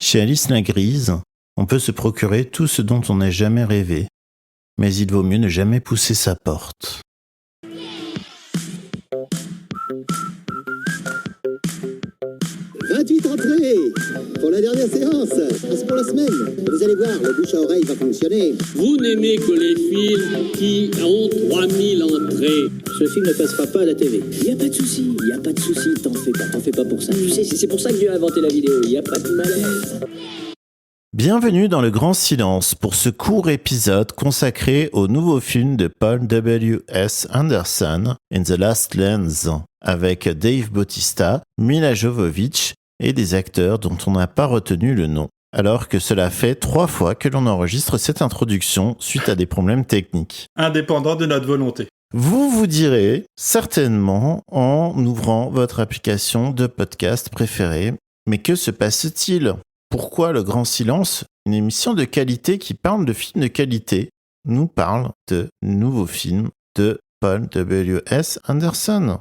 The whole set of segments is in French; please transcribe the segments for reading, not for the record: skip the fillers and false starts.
Chez Alice la Grise, on peut se procurer tout ce dont on n'a jamais rêvé. Mais il vaut mieux ne jamais pousser sa porte. « 28 entrées pour la dernière séance. C'est pour la semaine. Vous allez voir, le bouche à oreille va fonctionner. Vous n'aimez que les films qui ont 3000 entrées. Ce film ne passera pas à la TV. Il n'y a pas de souci, t'en fais pas pour ça. Tu sais, c'est pour ça que Dieu a inventé la vidéo, il n'y a pas de malaise. Bienvenue dans Le Grand Silence pour ce court épisode consacré au nouveau film de Paul W.S. Anderson, In the Last Lands, avec Dave Bautista, Milla Jovovich et des acteurs dont on n'a pas retenu le nom, alors que cela fait 3 fois que l'on enregistre cette introduction suite à des problèmes techniques. Indépendant de notre volonté. Vous vous direz certainement en ouvrant votre application de podcast préférée, mais que se passe-t-il ? Pourquoi Le Grand Silence, une émission de qualité qui parle de films de qualité, nous parle de nouveaux films de Paul W.S. Anderson ?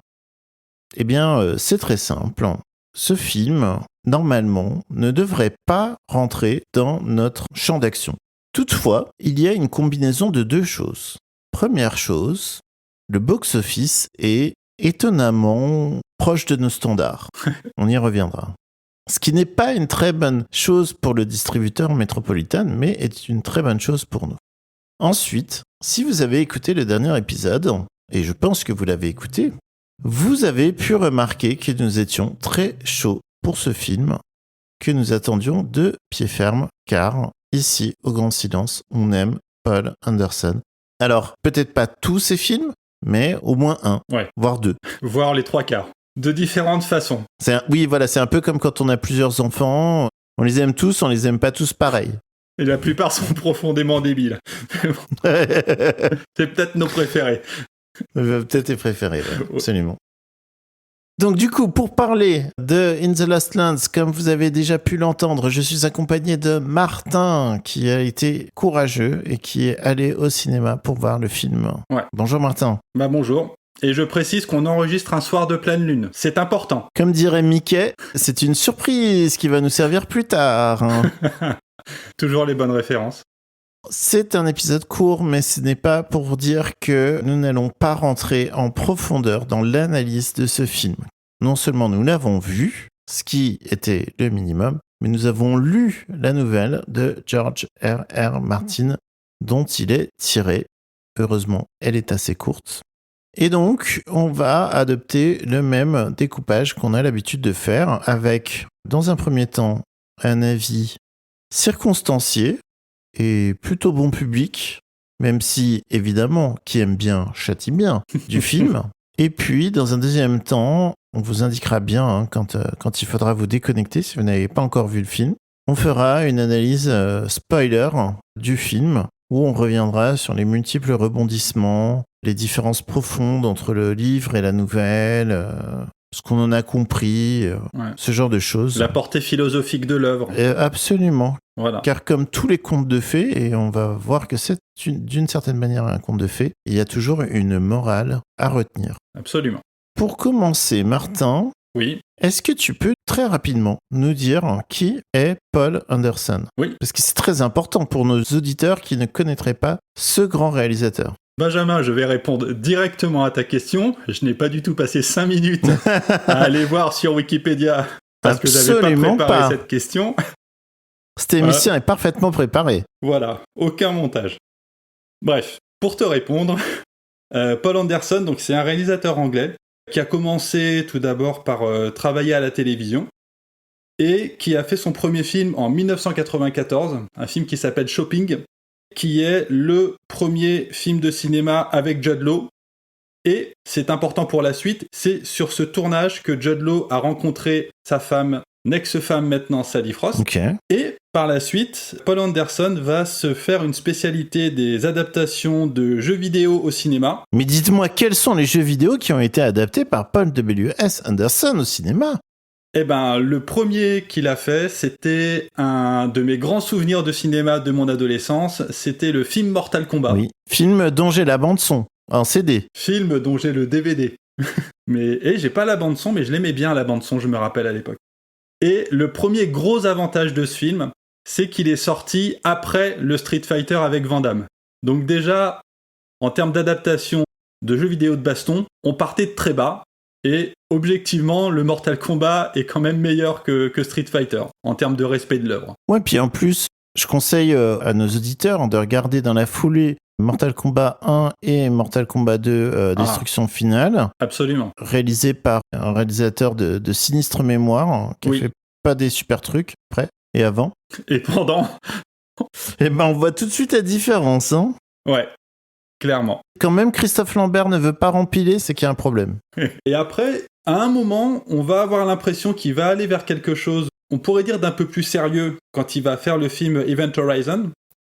Eh bien, c'est très simple. Ce film, normalement, ne devrait pas rentrer dans notre champ d'action. Toutefois, il y a une combinaison de 2 choses. Première chose, le box-office est étonnamment proche de nos standards. On y reviendra. Ce qui n'est pas une très bonne chose pour le distributeur Metropolitan, mais est une très bonne chose pour nous. Ensuite, si vous avez écouté le dernier épisode, et je pense que vous l'avez écouté, vous avez pu remarquer que nous étions très chauds pour ce film, que nous attendions de pied ferme, car ici, au Grand Silence, on aime Paul Anderson. Alors, peut-être pas tous ces films, mais au moins un, voire 2. Voire les 3/4. De différentes façons. Oui, voilà, c'est un peu comme quand on a plusieurs enfants. On les aime tous, on les aime pas tous pareil. Et la plupart sont profondément débiles. C'est peut-être nos préférés. Peut-être tes préférés, ouais, absolument. Donc du coup, pour parler de In the Last Lands, comme vous avez déjà pu l'entendre, je suis accompagné de Martin, qui a été courageux et qui est allé au cinéma pour voir le film. Ouais. Bonjour Martin. Bonjour. Et je précise qu'on enregistre un soir de pleine lune. C'est important. Comme dirait Mickey, c'est une surprise qui va nous servir plus tard. Toujours les bonnes références. C'est un épisode court, mais ce n'est pas pour dire que nous n'allons pas rentrer en profondeur dans l'analyse de ce film. Non seulement nous l'avons vu, ce qui était le minimum, mais nous avons lu la nouvelle de George R.R. Martin, dont il est tiré. Heureusement, elle est assez courte. Et donc, on va adopter le même découpage qu'on a l'habitude de faire avec, dans un premier temps, un avis circonstancié et plutôt bon public, même si, évidemment, qui aime bien châtie bien du film. Et puis, dans un deuxième temps, on vous indiquera bien quand il faudra vous déconnecter si vous n'avez pas encore vu le film. On fera une analyse spoiler du film où on reviendra sur les multiples rebondissements, les différences profondes entre le livre et la nouvelle, ce qu'on en a compris, ce genre de choses. La portée philosophique de l'œuvre. Absolument. Voilà. Car comme tous les contes de fées, et on va voir que c'est d'une certaine manière un conte de fées, il y a toujours une morale à retenir. Absolument. Pour commencer, Martin, oui. Est-ce que tu peux très rapidement nous dire qui est Paul Anderson ? Oui. Parce que c'est très important pour nos auditeurs qui ne connaîtraient pas ce grand réalisateur. Benjamin, je vais répondre directement à ta question. Je n'ai pas du tout passé 5 minutes à aller voir sur Wikipédia parce que je n'avais pas préparé cette question. Cette émission est parfaitement préparée. Voilà, aucun montage. Bref, pour te répondre, Paul Anderson, donc c'est un réalisateur anglais qui a commencé tout d'abord par travailler à la télévision et qui a fait son premier film en 1994, un film qui s'appelle Shopping, qui est le premier film de cinéma avec Jude Law. Et c'est important pour la suite, c'est sur ce tournage que Jude Law a rencontré sa femme, ex-femme maintenant, Sally Frost. Okay. Et par la suite, Paul Anderson va se faire une spécialité des adaptations de jeux vidéo au cinéma. Mais dites-moi, quels sont les jeux vidéo qui ont été adaptés par Paul W.S. Anderson au cinéma ? Eh ben, le premier qu'il a fait, c'était un de mes grands souvenirs de cinéma de mon adolescence. C'était le film Mortal Kombat. Oui, film dont j'ai la bande-son, en CD. Film dont j'ai le DVD. Et j'ai pas la bande-son, mais je l'aimais bien, la bande-son, je me rappelle à l'époque. Et le premier gros avantage de ce film, c'est qu'il est sorti après le Street Fighter avec Van Damme. Donc déjà, en termes d'adaptation de jeux vidéo de baston, on partait de très bas. Et objectivement, le Mortal Kombat est quand même meilleur que Street Fighter, en termes de respect de l'œuvre. Ouais, puis en plus, je conseille à nos auditeurs de regarder dans la foulée Mortal Kombat 1 et Mortal Kombat 2 Destruction Finale. Absolument. Réalisé par un réalisateur de sinistre mémoire, qui a fait pas des super trucs, après et avant. Et pendant. Et ben on voit tout de suite la différence, hein. Ouais. Clairement. Quand même Christophe Lambert ne veut pas rempiler, c'est qu'il y a un problème. Et après, à un moment, on va avoir l'impression qu'il va aller vers quelque chose, on pourrait dire d'un peu plus sérieux, quand il va faire le film Event Horizon,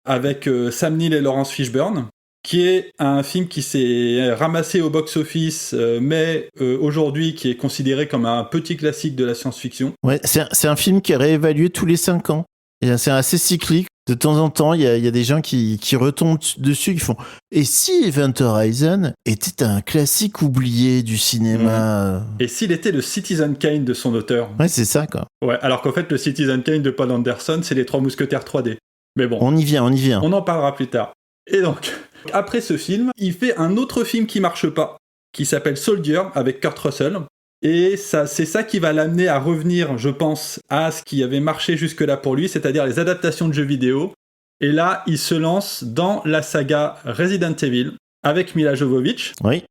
avec Sam Neill et Lawrence Fishburne, qui est un film qui s'est ramassé au box-office, mais aujourd'hui qui est considéré comme un petit classique de la science-fiction. Ouais, c'est un film qui est réévalué tous les 5 ans. Et c'est assez cyclique. De temps en temps, il y a des gens qui retombent dessus, qui font « Et si Event Horizon était un classique oublié du cinéma ?» Et s'il était le Citizen Kane de son auteur? Ouais, c'est ça, quoi. Ouais, alors qu'en fait, le Citizen Kane de Paul Anderson, c'est les 3 Mousquetaires 3D. Mais bon. On y vient. On en parlera plus tard. Et donc, après ce film, il fait un autre film qui marche pas, qui s'appelle Soldier, avec Kurt Russell. Et c'est ça qui va l'amener à revenir, je pense, à ce qui avait marché jusque-là pour lui, c'est-à-dire les adaptations de jeux vidéo. Et là, il se lance dans la saga Resident Evil avec Mila Jovovich. Oui.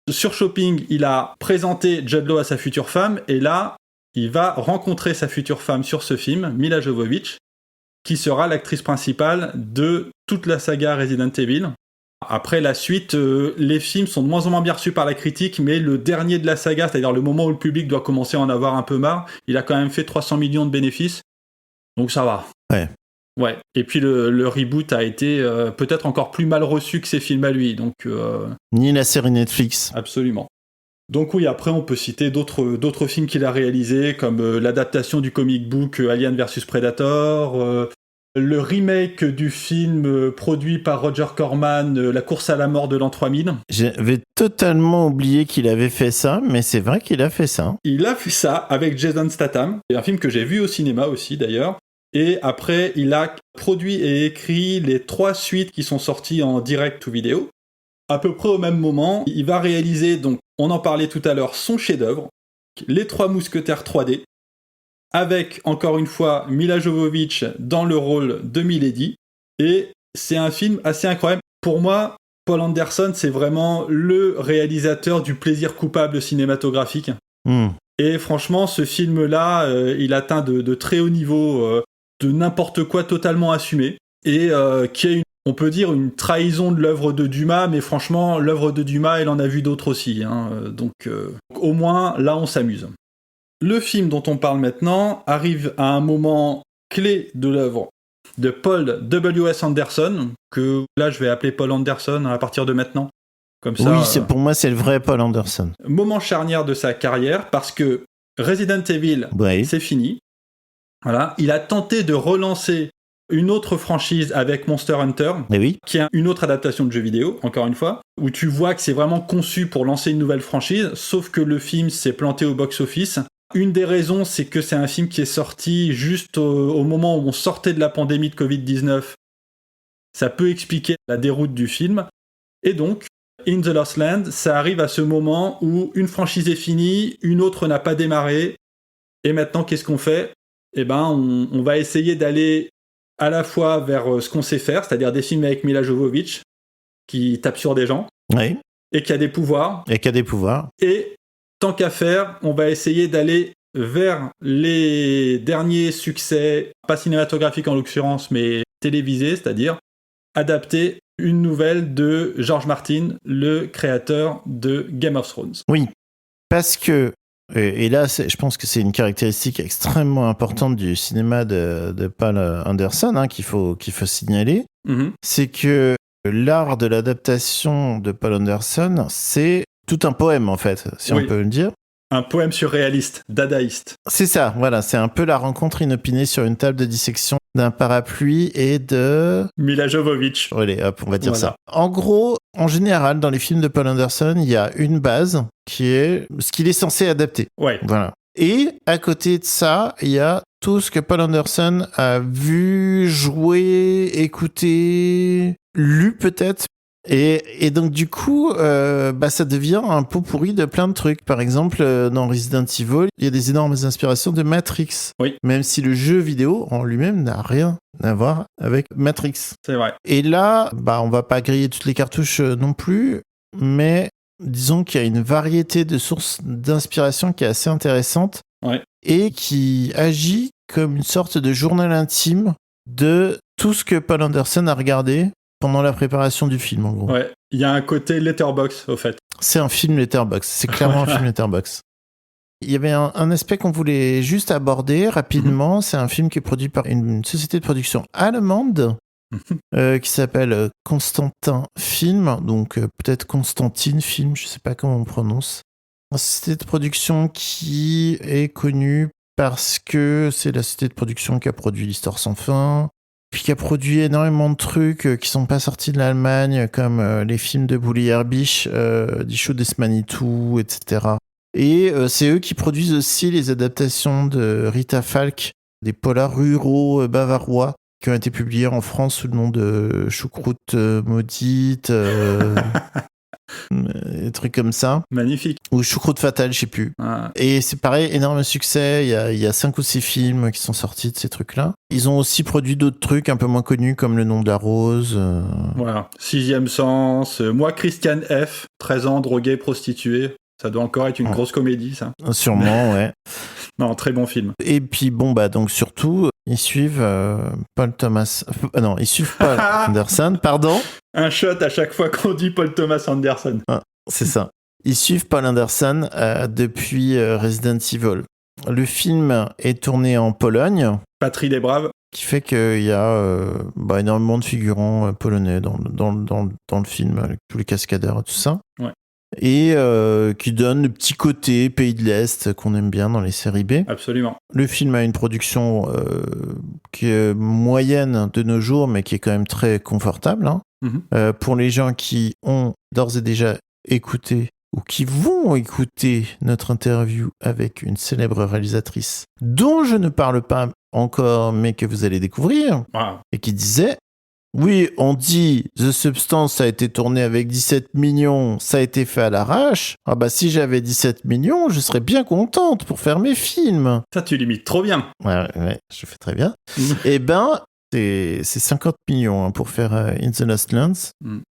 Sur Shopping, il a présenté Jude Law à sa future femme, et là, il va rencontrer sa future femme sur ce film, Mila Jovovich, qui sera l'actrice principale de toute la saga Resident Evil. Après la suite, les films sont de moins en moins bien reçus par la critique, mais le dernier de la saga, c'est-à-dire le moment où le public doit commencer à en avoir un peu marre, il a quand même fait 300 millions de bénéfices. Donc ça va. Ouais. Et puis le reboot a été peut-être encore plus mal reçu que ses films à lui. Donc, ni la série Netflix. Absolument. Donc oui, après on peut citer d'autres films qu'il a réalisés, comme l'adaptation du comic book Alien vs Predator, le remake du film produit par Roger Corman, La course à la mort de l'an 3000. J'avais totalement oublié qu'il avait fait ça, mais c'est vrai qu'il a fait ça. Il a fait ça avec Jason Statham. C'est un film que j'ai vu au cinéma aussi d'ailleurs. Et après, il a produit et écrit les 3 suites qui sont sorties en direct ou vidéo. À peu près au même moment, il va réaliser, donc on en parlait tout à l'heure, son chef-d'œuvre, Les 3 Mousquetaires 3D, avec, encore une fois, Mila Jovovich dans le rôle de Milady. Et c'est un film assez incroyable. Pour moi, Paul Anderson, c'est vraiment le réalisateur du plaisir coupable cinématographique. Et franchement, ce film-là, il atteint de très haut niveau, de n'importe quoi totalement assumé, et qui est, on peut dire, une trahison de l'œuvre de Dumas, mais franchement, l'œuvre de Dumas, il en a vu d'autres aussi. Donc, au moins, là, on s'amuse. Le film dont on parle maintenant arrive à un moment clé de l'œuvre de Paul W.S. Anderson, que là je vais appeler Paul Anderson à partir de maintenant. Comme ça, oui, pour moi c'est le vrai Paul Anderson. Moment charnière de sa carrière, parce que Resident Evil, c'est fini. Voilà, il a tenté de relancer une autre franchise avec Monster Hunter, qui est une autre adaptation de jeu vidéo, encore une fois, où tu vois que c'est vraiment conçu pour lancer une nouvelle franchise, sauf que le film s'est planté au box-office. Une des raisons, c'est que c'est un film qui est sorti juste au moment où on sortait de la pandémie de Covid-19. Ça peut expliquer la déroute du film. Et donc, In the Lost Land, ça arrive à ce moment où une franchise est finie, une autre n'a pas démarré. Et maintenant, qu'est-ce qu'on fait ? Eh ben, on va essayer d'aller à la fois vers ce qu'on sait faire, c'est-à-dire des films avec Mila Jovovich, qui tape sur des gens, et qui a des pouvoirs. Et tant qu'à faire, on va essayer d'aller vers les derniers succès, pas cinématographiques en l'occurrence, mais télévisés, c'est-à-dire adapter une nouvelle de George Martin, le créateur de Game of Thrones. Oui, parce que, et là je pense que c'est une caractéristique extrêmement importante du cinéma de Paul Anderson, qu'il faut signaler, c'est que l'art de l'adaptation de Paul Anderson, c'est tout un poème en fait, si on peut le dire. Un poème surréaliste, dadaïste. C'est ça, voilà, c'est un peu la rencontre inopinée sur une table de dissection d'un parapluie et de... Mila Jovovich. Allez, hop, on va dire ça. En gros, en général, dans les films de Paul Anderson, il y a une base qui est ce qu'il est censé adapter. Ouais. Voilà. Et à côté de ça, il y a tout ce que Paul Anderson a vu, joué, écouté, lu peut-être. Et donc du coup, ça devient un pot pourri de plein de trucs. Par exemple, dans Resident Evil, il y a des énormes inspirations de Matrix. Oui. Même si le jeu vidéo en lui-même n'a rien à voir avec Matrix. C'est vrai. Et là, on va pas griller toutes les cartouches non plus, mais disons qu'il y a une variété de sources d'inspiration qui est assez intéressante. Ouais. Et qui agit comme une sorte de journal intime de tout ce que Paul Anderson a regardé pendant la préparation du film, en gros. Ouais, il y a un côté Letterboxd, au fait. C'est un film Letterboxd, c'est clairement un film Letterboxd. Il y avait un aspect qu'on voulait juste aborder rapidement, c'est un film qui est produit par une société de production allemande qui s'appelle Constantin Film, donc peut-être Constantine Film, je sais pas comment on prononce. Une société de production qui est connue parce que c'est la société de production qui a produit l'Histoire sans fin, puis qui a produit énormément de trucs qui sont pas sortis de l'Allemagne, comme les films de Bully Herbig, Die Show des Manitou, etc. Et c'est eux qui produisent aussi les adaptations de Rita Falk, des polars ruraux bavarois, qui ont été publiés en France sous le nom de Choucroute maudite, des trucs comme ça. Magnifique. Ou Choucroute fatale, je sais plus. Ah. Et c'est pareil, énorme succès. Il y a 5 ou 6 films qui sont sortis de ces trucs-là. Ils ont aussi produit d'autres trucs un peu moins connus, comme Le Nom de la Rose. Voilà. Sixième Sens. Moi, Christiane F., 13 ans, drogué, prostitué. Ça doit encore être une grosse comédie, ça. Sûrement, ouais. Non, très bon film. Et puis, donc surtout, ils suivent Paul Thomas... non, ils suivent Paul Anderson, pardon. Un shot à chaque fois qu'on dit Paul Thomas Anderson. Ah, c'est ça. Ils suivent Paul Anderson depuis Resident Evil. Le film est tourné en Pologne. Patrie des Braves. Qui fait qu'il y a énormément de figurants polonais dans le film, avec tous les cascadeurs et tout ça. Ouais. Et qui donne le petit côté pays de l'Est qu'on aime bien dans les séries B. Absolument. Le film a une production qui est moyenne de nos jours, mais qui est quand même très confortable. Hein. Mm-hmm. Pour les gens qui ont d'ores et déjà écouté ou qui vont écouter notre interview avec une célèbre réalisatrice dont je ne parle pas encore, mais que vous allez découvrir, et qui disait: oui, on dit The Substance a été tourné avec 17 millions, ça a été fait à l'arrache. Ah bah si j'avais 17 millions, je serais bien contente pour faire mes films. Ça, tu l'imites trop bien. Ouais, je fais très bien. Et c'est 50 millions pour faire In the Lost Lands.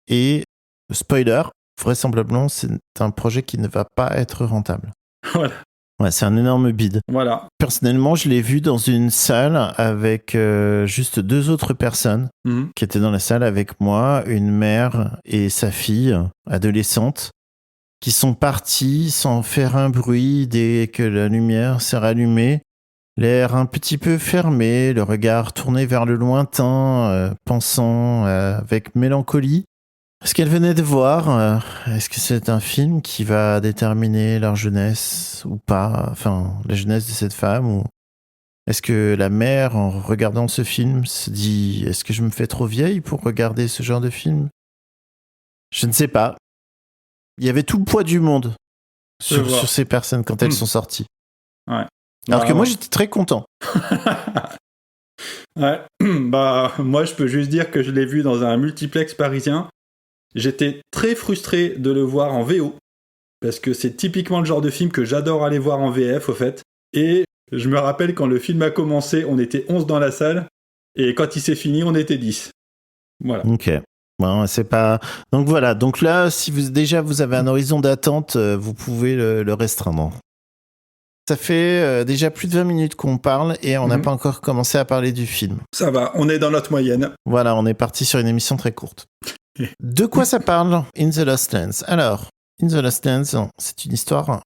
Et spoiler, vraisemblablement, c'est un projet qui ne va pas être rentable. Voilà. Ouais, c'est un énorme bide. Voilà. Personnellement, je l'ai vu dans une salle avec juste 2 autres personnes qui étaient dans la salle avec moi, une mère et sa fille adolescente, qui sont partis sans faire un bruit dès que la lumière s'est rallumée, l'air un petit peu fermé, le regard tourné vers le lointain, pensant avec mélancolie ce qu'elle venait de voir. Est-ce que c'est un film qui va déterminer leur jeunesse ou pas, enfin la jeunesse de cette femme, ou est-ce que la mère, en regardant ce film, se dit: est-ce que je me fais trop vieille pour regarder ce genre de film? Je ne sais pas. Il y avait tout le poids du monde sur ces personnes quand elles sont sorties. Ouais. Alors que moi, j'étais très content. Ouais. Moi, je peux juste dire que je l'ai vu dans un multiplex parisien. J'étais très frustré de le voir en VO, parce que c'est typiquement le genre de film que j'adore aller voir en VF, au fait. Et je me rappelle, quand le film a commencé, on était 11 dans la salle, et quand il s'est fini, on était 10. Voilà. Ok. Bon, c'est pas... Donc voilà, donc là, si vous avez un horizon d'attente, vous pouvez le restreindre. Ça fait déjà plus de 20 minutes qu'on parle et on n'a pas encore commencé à parler du film. Ça va, on est dans notre moyenne. Voilà, on est parti sur une émission très courte. De quoi ça parle, In the Lost Lands? Alors, In the Lost Lands, c'est une histoire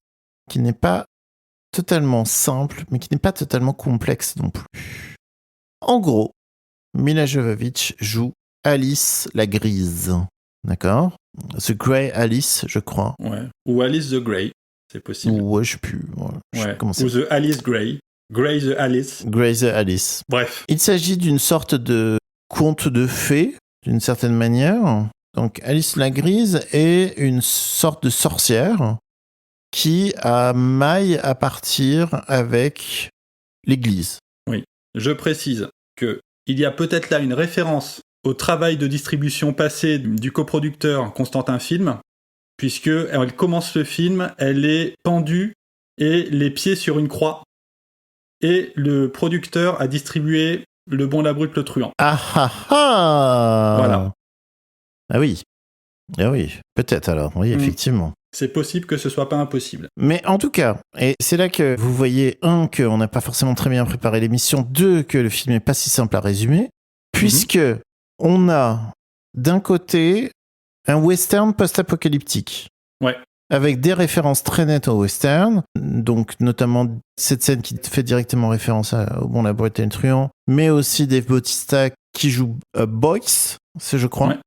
qui n'est pas totalement simple, mais qui n'est pas totalement complexe non plus. En gros, Milla Jovovich joue Alice la Grise. D'accord? The Grey Alice, je crois. Ouais. Ou Alice the Grey, c'est possible. Ouais, je sais plus. Ouais. Ou The Alice Grey. Grey the Alice. Grey the Alice. Bref. Il s'agit d'une sorte de conte de fées, d'une certaine manière. Donc, Alice la Grise est une sorte de sorcière qui a maille à partir avec l'église. Je précise qu'il y a peut-être là une référence au travail de distribution passé du coproducteur Constantin Film, puisque elle commence le film, elle est pendue et les pieds sur une croix. Et le producteur a distribué Le Bon, la Brute, le Truand. Ah ah ah. Voilà. Ah oui, peut-être alors, oui, effectivement. C'est possible que ce soit pas impossible. Mais en tout cas, et c'est là que vous voyez, 1, qu'on n'a pas forcément très bien préparé l'émission, 2, que le film n'est pas si simple à résumer, puisque on a d'un côté un western post-apocalyptique. Ouais. Avec des références très nettes au western, donc notamment cette scène qui fait directement référence au Bon, la Brute et le Truand, mais aussi Dave Bautista qui joue Boyce, c'est je crois. Ouais.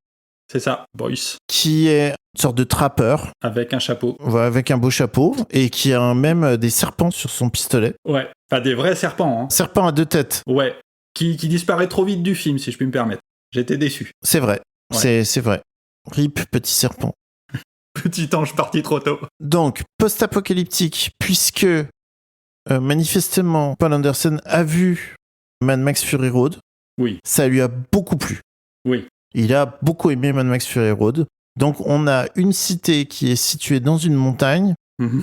C'est ça, Boyce. Qui est une sorte de trappeur. Avec un chapeau. Avec un beau chapeau, et qui a même des serpents sur son pistolet. Ouais, pas des vrais serpents. Hein. Serpents à 2 têtes. Ouais, qui disparaît trop vite du film, si je puis me permettre. J'étais déçu. C'est vrai, ouais. c'est vrai. Rip, petit serpent. Petit ange parti trop tôt. Donc, post-apocalyptique, puisque manifestement, Paul Anderson a vu Mad Max Fury Road. Oui. Ça lui a beaucoup plu. Oui. Il a beaucoup aimé Mad Max Fury Road. Donc, on a une cité qui est située dans une montagne,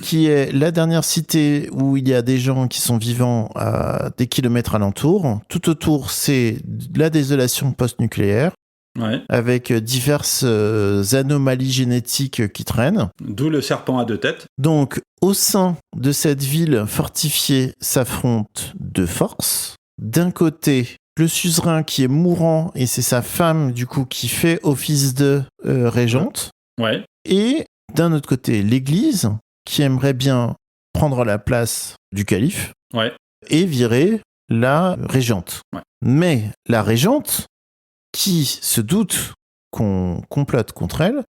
qui est la dernière cité où il y a des gens qui sont vivants à des kilomètres alentour. Tout autour, c'est la désolation post-nucléaire. Ouais. Avec diverses anomalies génétiques qui traînent. D'où le serpent à 2 têtes. Donc, au sein de cette ville fortifiée s'affrontent 2 forces. D'un côté, le suzerain qui est mourant, et c'est sa femme, du coup, qui fait office de régente. Ouais. Et d'un autre côté, l'église, qui aimerait bien prendre la place du calife. Ouais. Et virer la régente. Ouais. Mais la régente, qui se doute qu'on complote contre elle,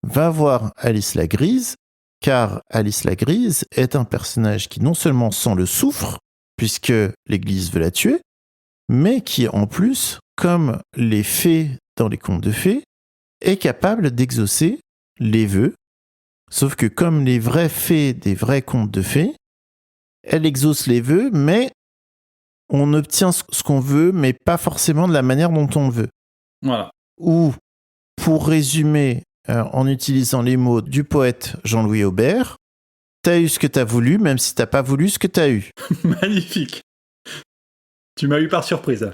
va voir Alice la Grise, car Alice la Grise est un personnage qui non seulement sent le soufre, puisque l'Église veut la tuer, mais qui en plus, comme les fées dans les contes de fées, est capable d'exaucer les vœux, sauf que comme les vraies fées des vrais contes de fées, elle exauce les vœux, mais on obtient ce qu'on veut, mais pas forcément de la manière dont on le veut. Voilà. Ou, pour résumer, en utilisant les mots du poète Jean-Louis Aubert, t'as eu ce que t'as voulu, même si t'as pas voulu ce que t'as eu. Magnifique. Tu m'as eu par surprise.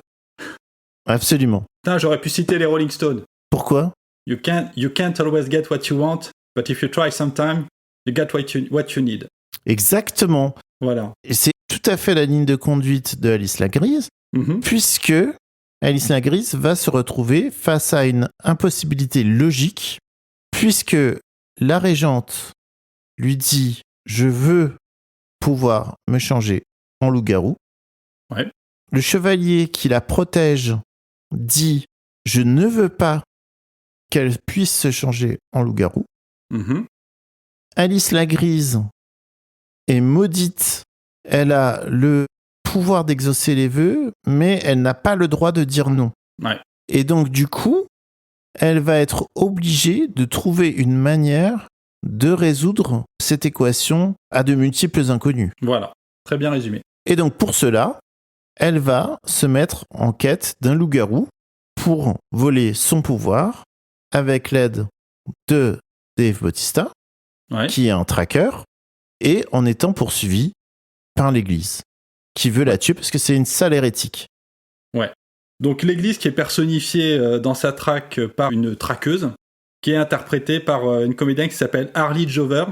Absolument. Putain, j'aurais pu citer les Rolling Stones. Pourquoi ? You can't always get what you want, but if you try sometime, you get what you need. Exactement. Voilà. Et c'est tout à fait la ligne de conduite de Alice la Grise, puisque Alice la Grise va se retrouver face à une impossibilité logique, puisque la régente lui dit « Je veux pouvoir me changer en loup-garou ». Ouais. Le chevalier qui la protège dit « Je ne veux pas qu'elle puisse se changer en loup-garou ». Alice la Grise est maudite. Elle a le pouvoir d'exaucer les vœux, mais elle n'a pas le droit de dire non. Ouais. Et donc, du coup, elle va être obligée de trouver une manière de résoudre cette équation à de multiples inconnus. Voilà, très bien résumé. Et donc, pour cela, elle va se mettre en quête d'un loup-garou pour voler son pouvoir avec l'aide de Dave Bautista, qui est un tracker, et en étant poursuivie par l'Église, qui veut la tuer parce que c'est une sale hérétique. Ouais. Donc l'Église qui est personnifiée dans sa traque par une traqueuse, qui est interprétée par une comédienne qui s'appelle Harley Jover,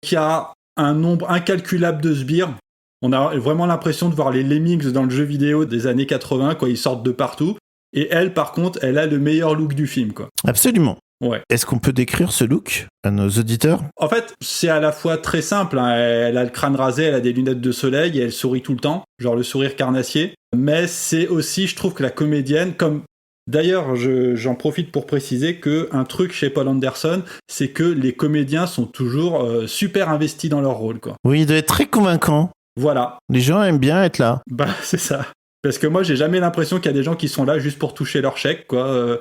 qui a un nombre incalculable de sbires. On a vraiment l'impression de voir les Lemmings dans le jeu vidéo des années 80, quoi. Ils sortent de partout. Et elle, par contre, elle a le meilleur look du film, quoi. Absolument. Ouais. Est-ce qu'on peut décrire ce look à nos auditeurs ? En fait, c'est à la fois très simple. Hein. Elle a le crâne rasé, elle a des lunettes de soleil et elle sourit tout le temps, genre le sourire carnassier. Mais c'est aussi, je trouve que la comédienne, comme... D'ailleurs, j'en profite pour préciser qu'un truc chez Paul Anderson, c'est que les comédiens sont toujours super investis dans leur rôle, quoi. Oui, il doit être très convaincant. Voilà. Les gens aiment bien être là. Bah, c'est ça. Parce que moi, j'ai jamais l'impression qu'il y a des gens qui sont là juste pour toucher leur chèque, quoi.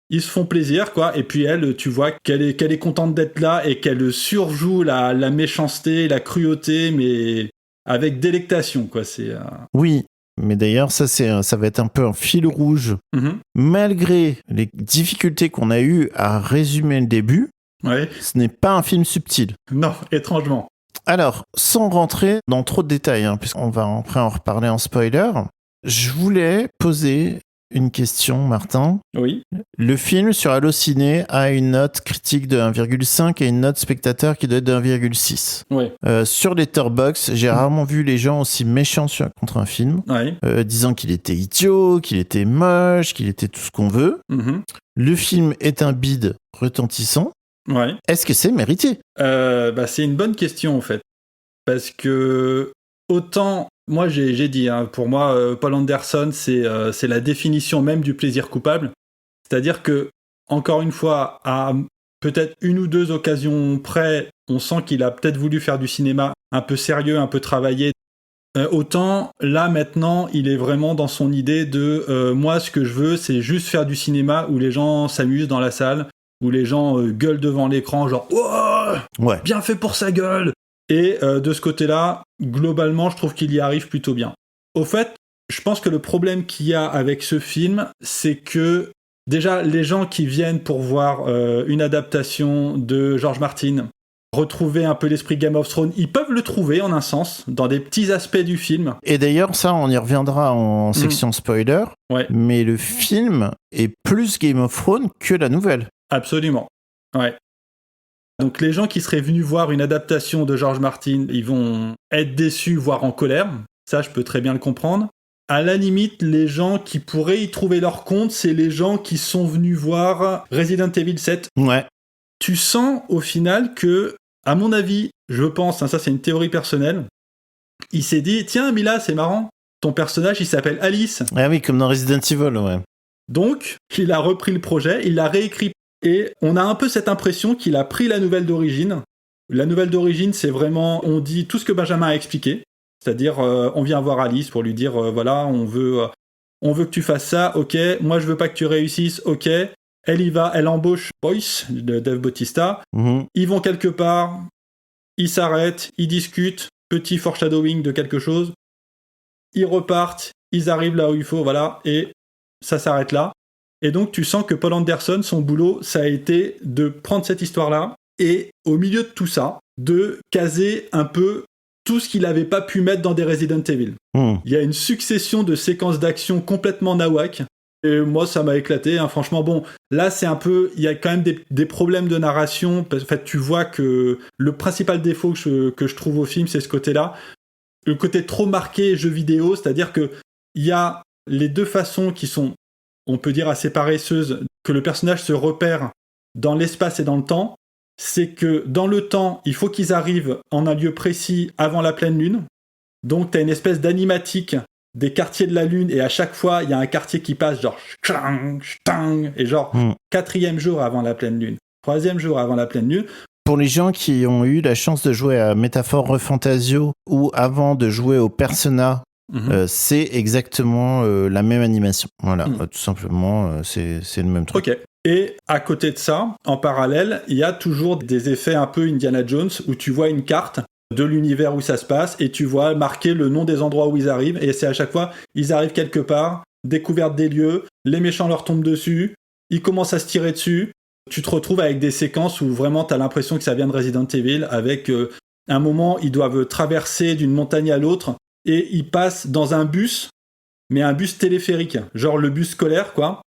ils se font plaisir, quoi. Et puis elle, tu vois qu'elle est contente d'être là et qu'elle surjoue la méchanceté, la cruauté, mais avec délectation, quoi. Oui, mais d'ailleurs, ça va être un peu un fil rouge. Malgré les difficultés qu'on a eues à résumer le début, ce n'est pas un film subtil. Non, étrangement. Alors, sans rentrer dans trop de détails, puisqu'on va après en reparler en spoiler, je voulais poser une question, Martin. Oui. Le film sur Allociné a une note critique de 1,5 et une note spectateur qui doit être de 1,6. Ouais. Sur Letterboxd, j'ai rarement vu les gens aussi méchants contre un film, disant qu'il était idiot, qu'il était moche, qu'il était tout ce qu'on veut. Le film est un bide retentissant. Ouais. Est-ce que c'est mérité ? C'est une bonne question, en fait. Parce que autant... Moi, j'ai dit, pour moi, Paul Anderson, c'est la définition même du plaisir coupable. C'est-à-dire que, encore une fois, à peut-être une ou deux occasions près, on sent qu'il a peut-être voulu faire du cinéma un peu sérieux, un peu travaillé. Autant, là, maintenant, il est vraiment dans son idée de moi, ce que je veux, c'est juste faire du cinéma où les gens s'amusent dans la salle, où les gens gueulent devant l'écran, genre « Oh, bien fait pour sa gueule !» Et de ce côté-là, globalement, je trouve qu'il y arrive plutôt bien. Au fait, je pense que le problème qu'il y a avec ce film, c'est que déjà, les gens qui viennent pour voir une adaptation de George Martin, retrouver un peu l'esprit Game of Thrones, ils peuvent le trouver en un sens, dans des petits aspects du film. Et d'ailleurs, ça, on y reviendra en section spoiler, mais le film est plus Game of Thrones que la nouvelle. Absolument, ouais. Donc les gens qui seraient venus voir une adaptation de George Martin, ils vont être déçus, voire en colère. Ça, je peux très bien le comprendre. À la limite, les gens qui pourraient y trouver leur compte, c'est les gens qui sont venus voir Resident Evil 7. Ouais. Tu sens au final que, à mon avis, je pense, ça c'est une théorie personnelle, il s'est dit, tiens Mila, c'est marrant, ton personnage il s'appelle Alice. Ah oui, comme dans Resident Evil, ouais. Donc, il a repris le projet, il l'a réécrit. Et on a un peu cette impression qu'il a pris la nouvelle d'origine. La nouvelle d'origine, c'est vraiment, on dit tout ce que Benjamin a expliqué. C'est-à-dire, on vient voir Alice pour lui dire, voilà, on veut que tu fasses ça, ok. Moi, je veux pas que tu réussisses, ok. Elle y va, elle embauche Boyce, de Dave Bautista. Ils vont quelque part, ils s'arrêtent, ils discutent, petit foreshadowing de quelque chose. Ils repartent, ils arrivent là où il faut, voilà, et ça s'arrête là. Et donc, tu sens que Paul Anderson, son boulot, ça a été de prendre cette histoire-là et, au milieu de tout ça, de caser un peu tout ce qu'il n'avait pas pu mettre dans des Resident Evil. Il y a une succession de séquences d'action complètement nawak. Et moi, ça m'a éclaté. Franchement, bon, là, c'est un peu... Il y a quand même des problèmes de narration. En fait, tu vois que le principal défaut que je trouve au film, c'est ce côté-là. Le côté trop marqué jeu vidéo, c'est-à-dire qu'il y a les deux façons qui sont... on peut dire assez paresseuses, que le personnage se repère dans l'espace et dans le temps, c'est que dans le temps, il faut qu'ils arrivent en un lieu précis avant la pleine lune. Donc, tu as une espèce d'animatique des quartiers de la lune, et à chaque fois, il y a un quartier qui passe, genre, et genre, 4e jour avant la pleine lune, 3e jour avant la pleine lune. Pour les gens qui ont eu la chance de jouer à Métaphore Refantasio, ou avant de jouer au Persona, c'est exactement la même animation. Voilà, tout simplement, c'est le même truc. Ok. Et à côté de ça, en parallèle, il y a toujours des effets un peu Indiana Jones où tu vois une carte de l'univers où ça se passe et tu vois marquer le nom des endroits où ils arrivent. Et c'est à chaque fois, ils arrivent quelque part, découverte des lieux, les méchants leur tombent dessus, ils commencent à se tirer dessus. Tu te retrouves avec des séquences où vraiment tu as l'impression que ça vient de Resident Evil, avec un moment, ils doivent traverser d'une montagne à l'autre. Et ils passent dans un bus, mais un bus téléphérique, genre le bus scolaire, quoi,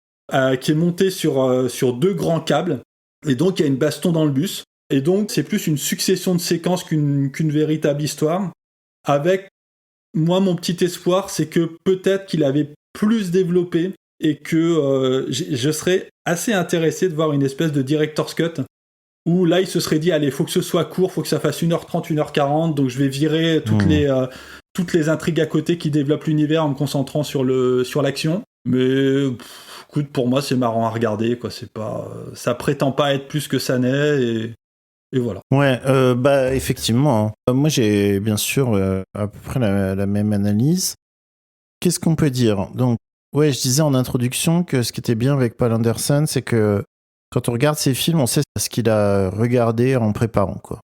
qui est monté sur 2 grands câbles. Et donc, il y a une baston dans le bus. Et donc, c'est plus une succession de séquences qu'une véritable histoire. Avec, moi, mon petit espoir, c'est que peut-être qu'il avait plus développé et que je serais assez intéressé de voir une espèce de director's cut où là, il se serait dit, allez, faut que ce soit court, faut que ça fasse 1h30, 1h40, donc je vais virer toutes les intrigues à côté qui développent l'univers en me concentrant sur l'action. Mais écoute, pour moi, c'est marrant à regarder, quoi. C'est pas, ça prétend pas être plus que ça n'est, et voilà. Ouais, effectivement. Moi, j'ai bien sûr à peu près la même analyse. Qu'est-ce qu'on peut dire ? Donc, Ouais, je disais en introduction que ce qui était bien avec Paul Anderson, c'est que quand on regarde ses films, on sait ce qu'il a regardé en préparant, quoi.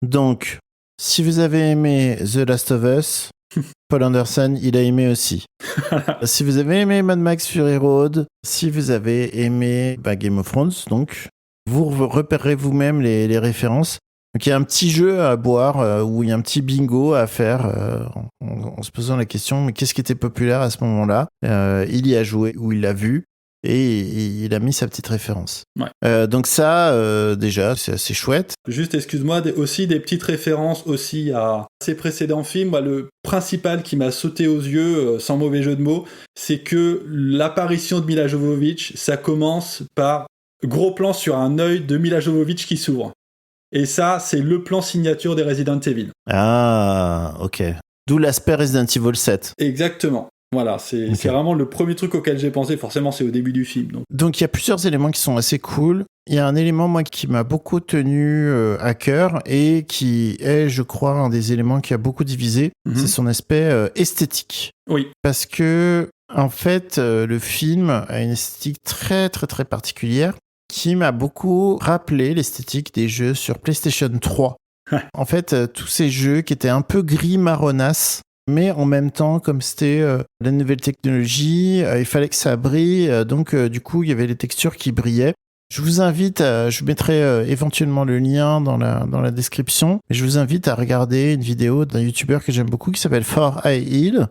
Donc, si vous avez aimé The Last of Us, Paul Anderson, il a aimé aussi. Si vous avez aimé Mad Max Fury Road, si vous avez aimé Game of Thrones, donc, vous repérez vous-même les références. Donc, il y a un petit jeu à boire où il y a un petit bingo à faire en se posant la question, mais qu'est-ce qui était populaire à ce moment-là ? Il y a joué ou il l'a vu et il a mis sa petite référence. Ouais. Donc ça, déjà, c'est assez chouette. Juste, excuse-moi, aussi des petites références aussi à ses précédents films. Moi, le principal qui m'a sauté aux yeux, sans mauvais jeu de mots, c'est que l'apparition de Mila Jovovich, ça commence par gros plan sur un œil de Mila Jovovich qui s'ouvre. Et ça, c'est le plan signature des Resident Evil. Ah, ok. D'où l'aspect Resident Evil 7. Exactement. Voilà, c'est vraiment le premier truc auquel j'ai pensé. Forcément, c'est au début du film. Donc, il y a plusieurs éléments qui sont assez cool. Il y a un élément, moi, qui m'a beaucoup tenu à cœur et qui est, je crois, un des éléments qui a beaucoup divisé. C'est son aspect esthétique. Oui. Parce que, en fait, le film a une esthétique très, très, très particulière qui m'a beaucoup rappelé l'esthétique des jeux sur PlayStation 3. En fait, tous ces jeux qui étaient un peu gris marronasse, mais en même temps, comme c'était la nouvelle technologie, il fallait que ça brille, donc du coup, il y avait les textures qui brillaient. Je vous invite, je mettrai éventuellement le lien dans la description, et je vous invite à regarder une vidéo d'un youtubeur que j'aime beaucoup qui s'appelle For I Heal,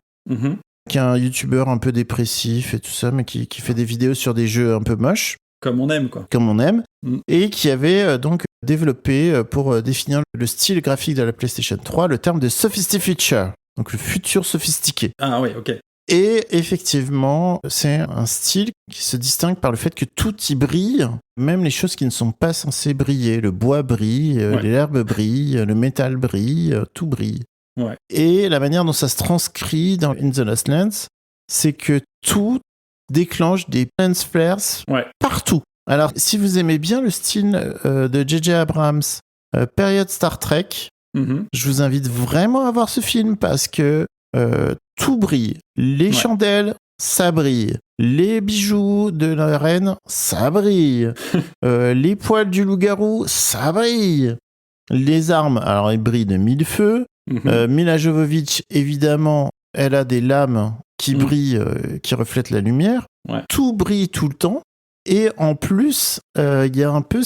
qui est un youtubeur un peu dépressif et tout ça, mais qui fait des vidéos sur des jeux un peu moches. Comme on aime, quoi. Comme on aime. Et qui avait donc développé, pour définir le style graphique de la PlayStation 3, le terme de Sophisticature. Donc le futur sophistiqué. Ah oui, ok. Et effectivement, c'est un style qui se distingue par le fait que tout y brille, même les choses qui ne sont pas censées briller. Le bois brille, l'herbe brille, le métal brille, tout brille. Ouais. Et la manière dont ça se transcrit dans In the Lost Lands, c'est que tout déclenche des lens flares partout. Alors, si vous aimez bien le style de J.J. Abrams, période Star Trek, je vous invite vraiment à voir ce film parce que tout brille. Les chandelles, ça brille. Les bijoux de la reine, ça brille. Les poils du loup-garou, ça brille. Les armes, alors elles brillent de mille feux. Mila Jovovich, évidemment, elle a des lames qui brillent, qui reflètent la lumière. Ouais. Tout brille tout le temps. Et en plus, il y a un peu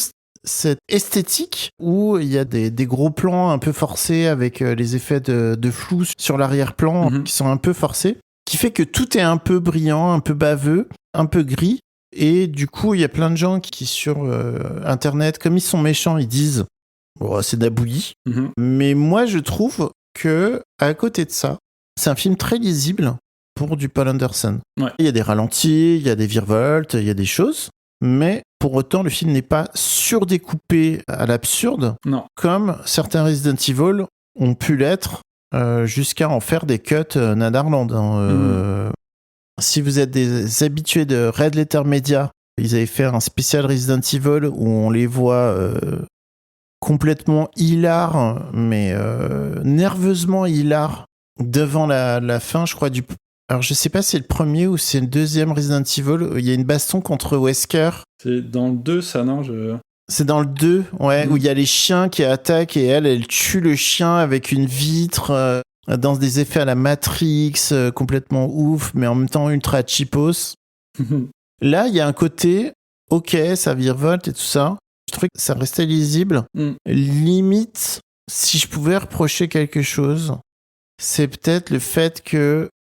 cette esthétique où il y a des gros plans un peu forcés avec les effets de flou sur l'arrière-plan qui sont un peu forcés, qui fait que tout est un peu brillant, un peu baveux, un peu gris. Et du coup, il y a plein de gens qui sur Internet, comme ils sont méchants, ils disent oh, c'est de la bouillie. Mais moi, je trouve que à côté de ça, c'est un film très lisible pour du Paul Anderson. Ouais. Il y a des ralentis, il y a des virevoltes, il y a des choses, mais pour autant, le film n'est pas surdécoupé à l'absurde, comme certains Resident Evil ont pu l'être jusqu'à en faire des cuts Nadarland. Si vous êtes des habitués de Red Letter Media, ils avaient fait un spécial Resident Evil où on les voit complètement hilars, mais nerveusement hilars, devant la fin, je crois, du... Alors, je sais pas si c'est le premier ou c'est le deuxième Resident Evil. Il y a une baston contre Wesker. C'est dans le 2, ça, non C'est dans le 2, ouais, où il y a les chiens qui attaquent et elle tue le chien avec une vitre, dans des effets à la Matrix, complètement ouf, mais en même temps ultra cheapos. Là, il y a un côté, ok, ça virevolte et tout ça. Je trouvais que ça restait lisible. Limite, si je pouvais reprocher quelque chose, c'est peut-être le fait que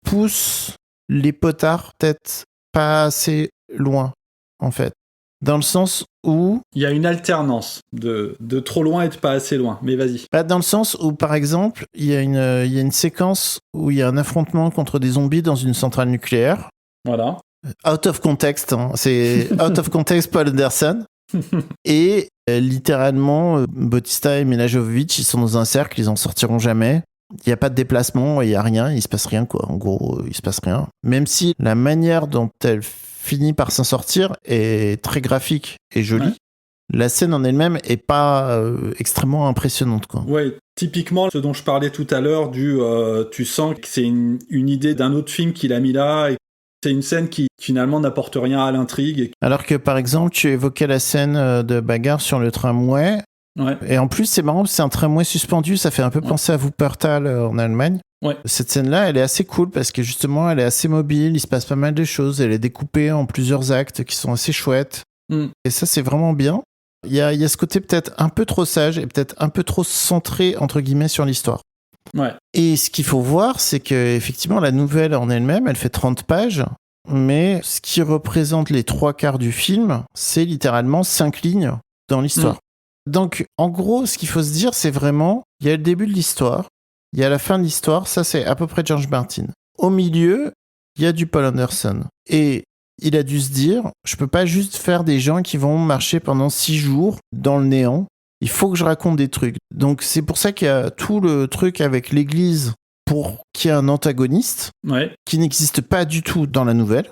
pousse les potards peut-être pas assez loin, en fait. Dans le sens où... Il y a une alternance de trop loin et de pas assez loin, mais vas-y. Dans le sens où, par exemple, il y a une séquence où il y a un affrontement contre des zombies dans une centrale nucléaire. Voilà. Out of context, hein. C'est out of context Paul Anderson. Et littéralement, Bautista et Mila Jovovich, ils sont dans un cercle, ils en sortiront jamais. Il n'y a pas de déplacement, il n'y a rien, il se passe rien, quoi. En gros, il se passe rien. Même si la manière dont elle finit par s'en sortir est très graphique et jolie, la scène en elle-même est pas extrêmement impressionnante, quoi. Ouais, typiquement, ce dont je parlais tout à l'heure, tu sens que c'est une idée d'un autre film qu'il a mis là, et C'est une scène qui finalement n'apporte rien à l'intrigue. Alors que par exemple, tu évoquais la scène de bagarre sur le tramway. Ouais. Et en plus, c'est marrant, c'est un tramway suspendu, ça fait un peu penser à Wuppertal en Allemagne. Ouais. Cette scène-là, elle est assez cool parce que justement, elle est assez mobile, il se passe pas mal de choses, elle est découpée en plusieurs actes qui sont assez chouettes. Et ça, c'est vraiment bien. Il y a ce côté peut-être un peu trop sage et peut-être un peu trop centré, entre guillemets, sur l'histoire. Ouais. Et ce qu'il faut voir, c'est que effectivement, la nouvelle en elle-même, elle fait 30 pages, mais ce qui représente les 3/4 du film, c'est littéralement 5 lignes dans l'histoire. Donc, en gros, ce qu'il faut se dire, c'est vraiment, il y a le début de l'histoire, il y a la fin de l'histoire, ça c'est à peu près George Martin. Au milieu, il y a du Paul Anderson. Et il a dû se dire, je peux pas juste faire des gens qui vont marcher pendant 6 jours dans le néant. Il faut que je raconte des trucs. Donc c'est pour ça qu'il y a tout le truc avec l'église pour qu'il y ait un antagoniste qui n'existe pas du tout dans la nouvelle.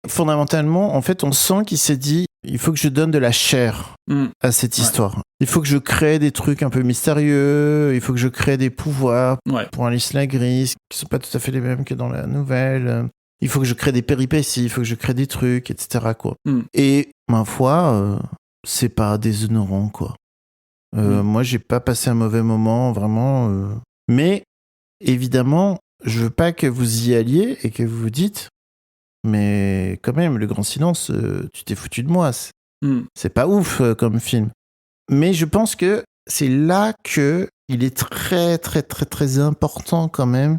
Fondamentalement, en fait, on sent qu'il s'est dit, il faut que je donne de la chair à cette histoire. Il faut que je crée des trucs un peu mystérieux, il faut que je crée des pouvoirs pour Alice la Grise, qui sont pas tout à fait les mêmes que dans la nouvelle. Il faut que je crée des péripéties, il faut que je crée des trucs, etc. quoi. Et, ma foi, c'est pas déshonorant, quoi. Moi, j'ai pas passé un mauvais moment, vraiment. Mais, évidemment, je veux pas que vous y alliez et que vous vous dites, mais quand même, Le Grand Silence, tu t'es foutu de moi. C'est pas ouf comme film. Mais je pense que c'est là que il est très, très, très, très important quand même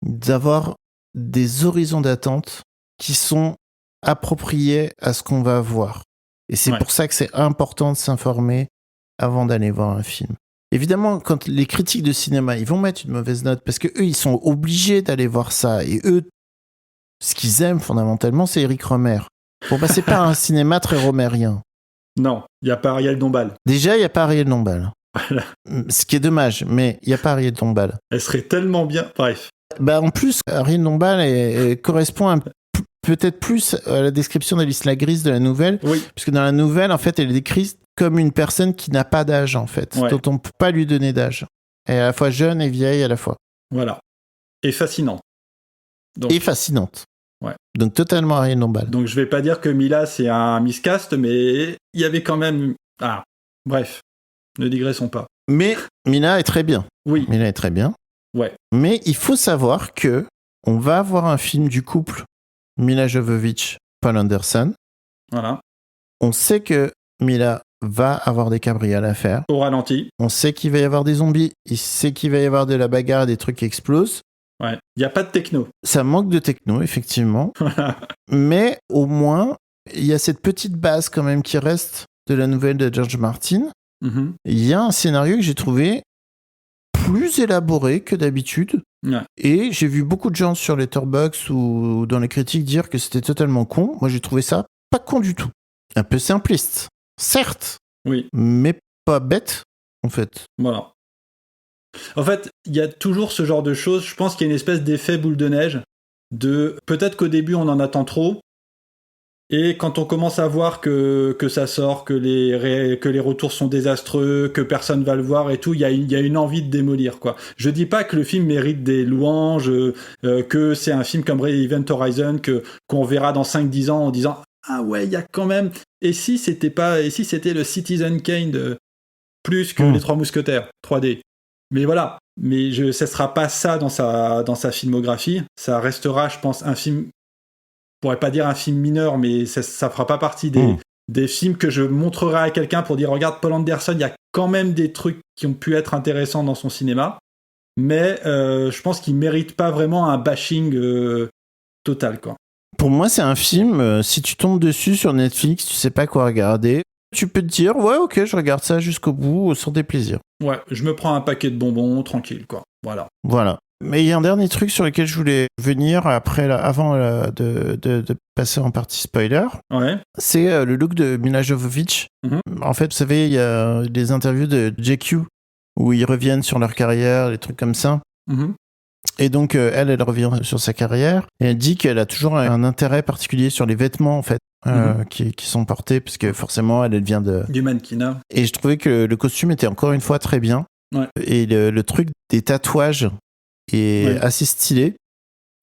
d'avoir des horizons d'attente qui sont appropriés à ce qu'on va voir. Et c'est pour ça que c'est important de s'informer avant d'aller voir un film. Évidemment, quand les critiques de cinéma, ils vont mettre une mauvaise note parce que eux, ils sont obligés d'aller voir ça. Et eux, ce qu'ils aiment fondamentalement, c'est Eric Rohmer. Bon, bah, c'est pas un cinéma très romérien. Non, il n'y a pas Ariel Dombal. Déjà, il n'y a pas Ariel Dombal. Voilà. Ce qui est dommage, mais il n'y a pas Ariel Dombal. Elle serait tellement bien. Bref. Bah, en plus, Ariel Dombal correspond peut-être plus à la description d'Alice la Grise de la nouvelle. Oui. Puisque dans la nouvelle, en fait, elle est décrite comme une personne qui n'a pas d'âge, en fait. Dont on ne peut pas lui donner d'âge. Elle est à la fois jeune et vieille à la fois. Voilà. Et fascinante. Et fascinante. Ouais. Donc totalement Ariel Dombal. Donc je vais pas dire que Mila c'est un miscast, mais il y avait quand même... Ah, bref, ne digressons pas. Mais Mila est très bien. Oui. Mila est très bien. Ouais. Mais il faut savoir que on va avoir un film du couple Mila Jovovich, Paul Anderson. Voilà. On sait que Mila va avoir des cabrioles à faire. Au ralenti. On sait qu'il va y avoir des zombies. Il sait qu'il va y avoir de la bagarre, des trucs qui explosent. Ouais, il n'y a pas de techno. Ça manque de techno, effectivement. Mais au moins, il y a cette petite base quand même qui reste de la nouvelle de George Martin. Il y a un scénario que j'ai trouvé plus élaboré que d'habitude. Ouais. Et j'ai vu beaucoup de gens sur Letterboxd ou dans les critiques dire que c'était totalement con. Moi, j'ai trouvé ça pas con du tout. Un peu simpliste, certes. Oui. Mais pas bête, en fait. Voilà. En fait, il y a toujours ce genre de choses. Je pense qu'il y a une espèce d'effet boule de neige. Peut-être qu'au début, on en attend trop. Et quand on commence à voir que ça sort, que les retours sont désastreux, que personne va le voir et tout, il y a une envie de démolir, quoi. Je dis pas que le film mérite des louanges, que c'est un film comme Event Horizon, qu'on verra dans 5-10 ans en disant « Ah ouais, il y a quand même... Et si c'était le Citizen Kane plus que les Trois Mousquetaires 3D ?» Mais voilà, ça sera pas ça dans sa filmographie. Ça restera, je pense, un film... Je pourrais pas dire un film mineur, mais ça fera pas partie des films que je montrerai à quelqu'un pour dire regarde Paul Anderson, il y a quand même des trucs qui ont pu être intéressants dans son cinéma, mais je pense qu'il mérite pas vraiment un bashing total, quoi. Pour moi, c'est un film, si tu tombes dessus sur Netflix, tu sais pas quoi regarder, tu peux te dire ouais, ok, je regarde ça jusqu'au bout sans déplaisir. Ouais, je me prends un paquet de bonbons tranquille, quoi. Voilà. Mais il y a un dernier truc sur lequel je voulais venir avant de passer en partie spoiler. Ouais. C'est le look de Mila Jovovich. En fait, vous savez, il y a des interviews de JQ où ils reviennent sur leur carrière, des trucs comme ça. Et donc, elle revient sur sa carrière et elle dit qu'elle a toujours un intérêt particulier sur les vêtements, en fait, qui sont portés, parce que forcément, elle vient du mannequinat. Et je trouvais que le costume était encore une fois très bien. Ouais. Et le truc des tatouages est assez stylé.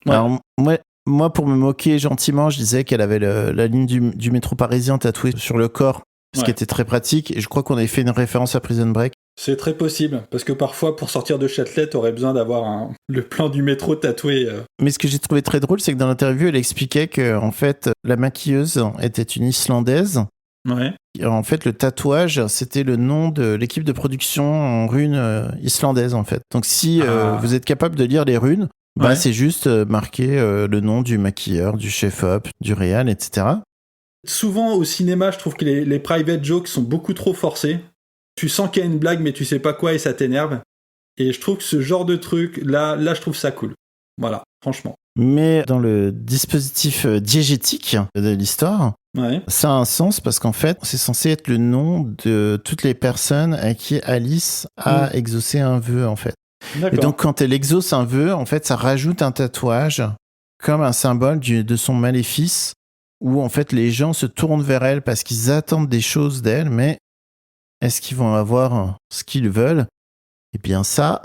Ouais. Alors, moi, Moi, pour me moquer gentiment, je disais qu'elle avait la ligne du métro parisien tatouée sur le corps, ce qui était très pratique. Et je crois qu'on avait fait une référence à Prison Break. C'est très possible, parce que parfois, pour sortir de Châtelet, t'aurais besoin d'avoir le plan du métro tatoué. Mais ce que j'ai trouvé très drôle, c'est que dans l'interview, elle expliquait que, en fait, la maquilleuse était une Islandaise. Ouais. Et en fait, le tatouage, c'était le nom de l'équipe de production en runes islandaises, en fait. Donc, si vous êtes capable de lire les runes, c'est juste marquer le nom du maquilleur, du chef-op, du réal, etc. Souvent, au cinéma, je trouve que les private jokes sont beaucoup trop forcés. Tu sens qu'il y a une blague, mais tu sais pas quoi et ça t'énerve. Et je trouve que ce genre de truc, là, je trouve ça cool. Voilà, franchement. Mais dans le dispositif diégétique de l'histoire, ça a un sens parce qu'en fait, c'est censé être le nom de toutes les personnes à qui Alice a exaucé un vœu, en fait. D'accord. Et donc, quand elle exauce un vœu, en fait, ça rajoute un tatouage comme un symbole de son maléfice où, en fait, les gens se tournent vers elle parce qu'ils attendent des choses d'elle, mais est-ce qu'ils vont avoir ce qu'ils veulent ? Eh bien, ça,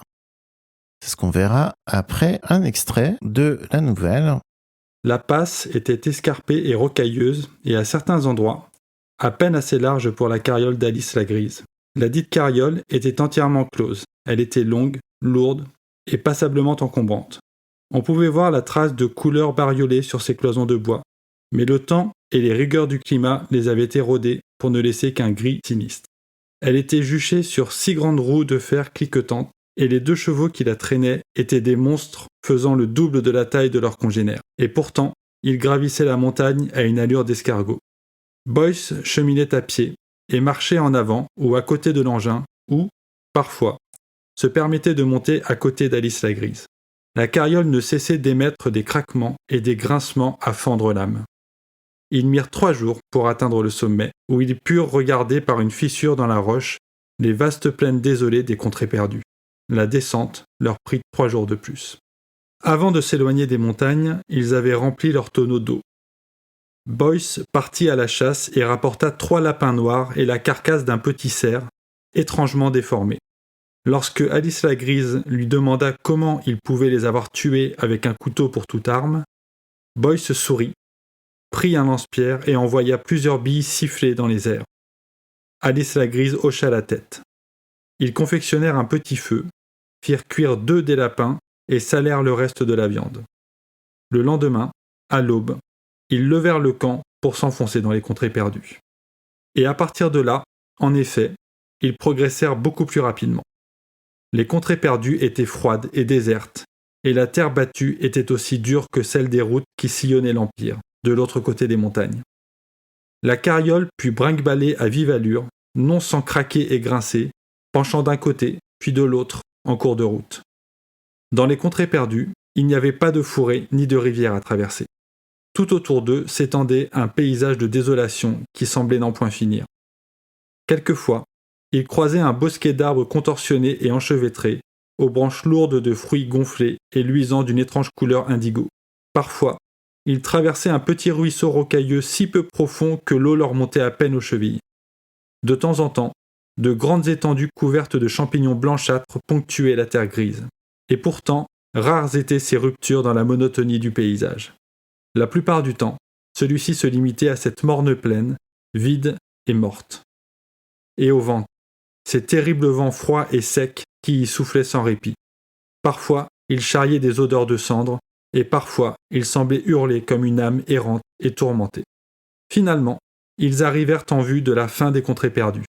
c'est ce qu'on verra après un extrait de la nouvelle. La passe était escarpée et rocailleuse, et à certains endroits, à peine assez large pour la carriole d'Alice la Grise. La dite carriole était entièrement close. Elle était longue, lourde et passablement encombrante. On pouvait voir la trace de couleurs bariolées sur ses cloisons de bois, mais le temps et les rigueurs du climat les avaient érodées pour ne laisser qu'un gris sinistre. Elle était juchée sur 6 grandes roues de fer cliquetantes, et les 2 chevaux qui la traînaient étaient des monstres faisant le double de la taille de leurs congénères. Et pourtant, ils gravissaient la montagne à une allure d'escargot. Boyce cheminait à pied et marchait en avant ou à côté de l'engin, ou, parfois, se permettait de monter à côté d'Alice la Grise. La carriole ne cessait d'émettre des craquements et des grincements à fendre l'âme. Ils mirent 3 jours pour atteindre le sommet, où ils purent regarder par une fissure dans la roche les vastes plaines désolées des contrées perdues. La descente leur prit 3 jours de plus. Avant de s'éloigner des montagnes, ils avaient rempli leurs tonneaux d'eau. Boyce partit à la chasse et rapporta 3 lapins noirs et la carcasse d'un petit cerf, étrangement déformé. Lorsque Alice la Grise lui demanda comment il pouvait les avoir tués avec un couteau pour toute arme, Boyce sourit, prit un lance-pierre et envoya plusieurs billes siffler dans les airs. Alice la Grise hocha la tête. Ils confectionnèrent un petit feu, firent cuire 2 des lapins et salèrent le reste de la viande. Le lendemain, à l'aube, ils levèrent le camp pour s'enfoncer dans les contrées perdues. Et à partir de là, en effet, ils progressèrent beaucoup plus rapidement. Les contrées perdues étaient froides et désertes, et la terre battue était aussi dure que celle des routes qui sillonnaient l'Empire, de l'autre côté des montagnes. La carriole put brinque-baller à vive allure, non sans craquer et grincer, penchant d'un côté, puis de l'autre, en cours de route. Dans les contrées perdues, il n'y avait pas de forêt ni de rivière à traverser. Tout autour d'eux s'étendait un paysage de désolation qui semblait n'en point finir. Quelquefois, ils croisaient un bosquet d'arbres contorsionnés et enchevêtrés, aux branches lourdes de fruits gonflés et luisant d'une étrange couleur indigo. Parfois, ils traversaient un petit ruisseau rocailleux si peu profond que l'eau leur montait à peine aux chevilles. De temps en temps, de grandes étendues couvertes de champignons blanchâtres ponctuaient la terre grise. Et pourtant, rares étaient ces ruptures dans la monotonie du paysage. La plupart du temps, celui-ci se limitait à cette morne plaine, vide et morte. Et au vent, ces terribles vents froids et secs qui y soufflaient sans répit. Parfois, ils charriaient des odeurs de cendres, et parfois, ils semblaient hurler comme une âme errante et tourmentée. Finalement, ils arrivèrent en vue de la fin des contrées perdues.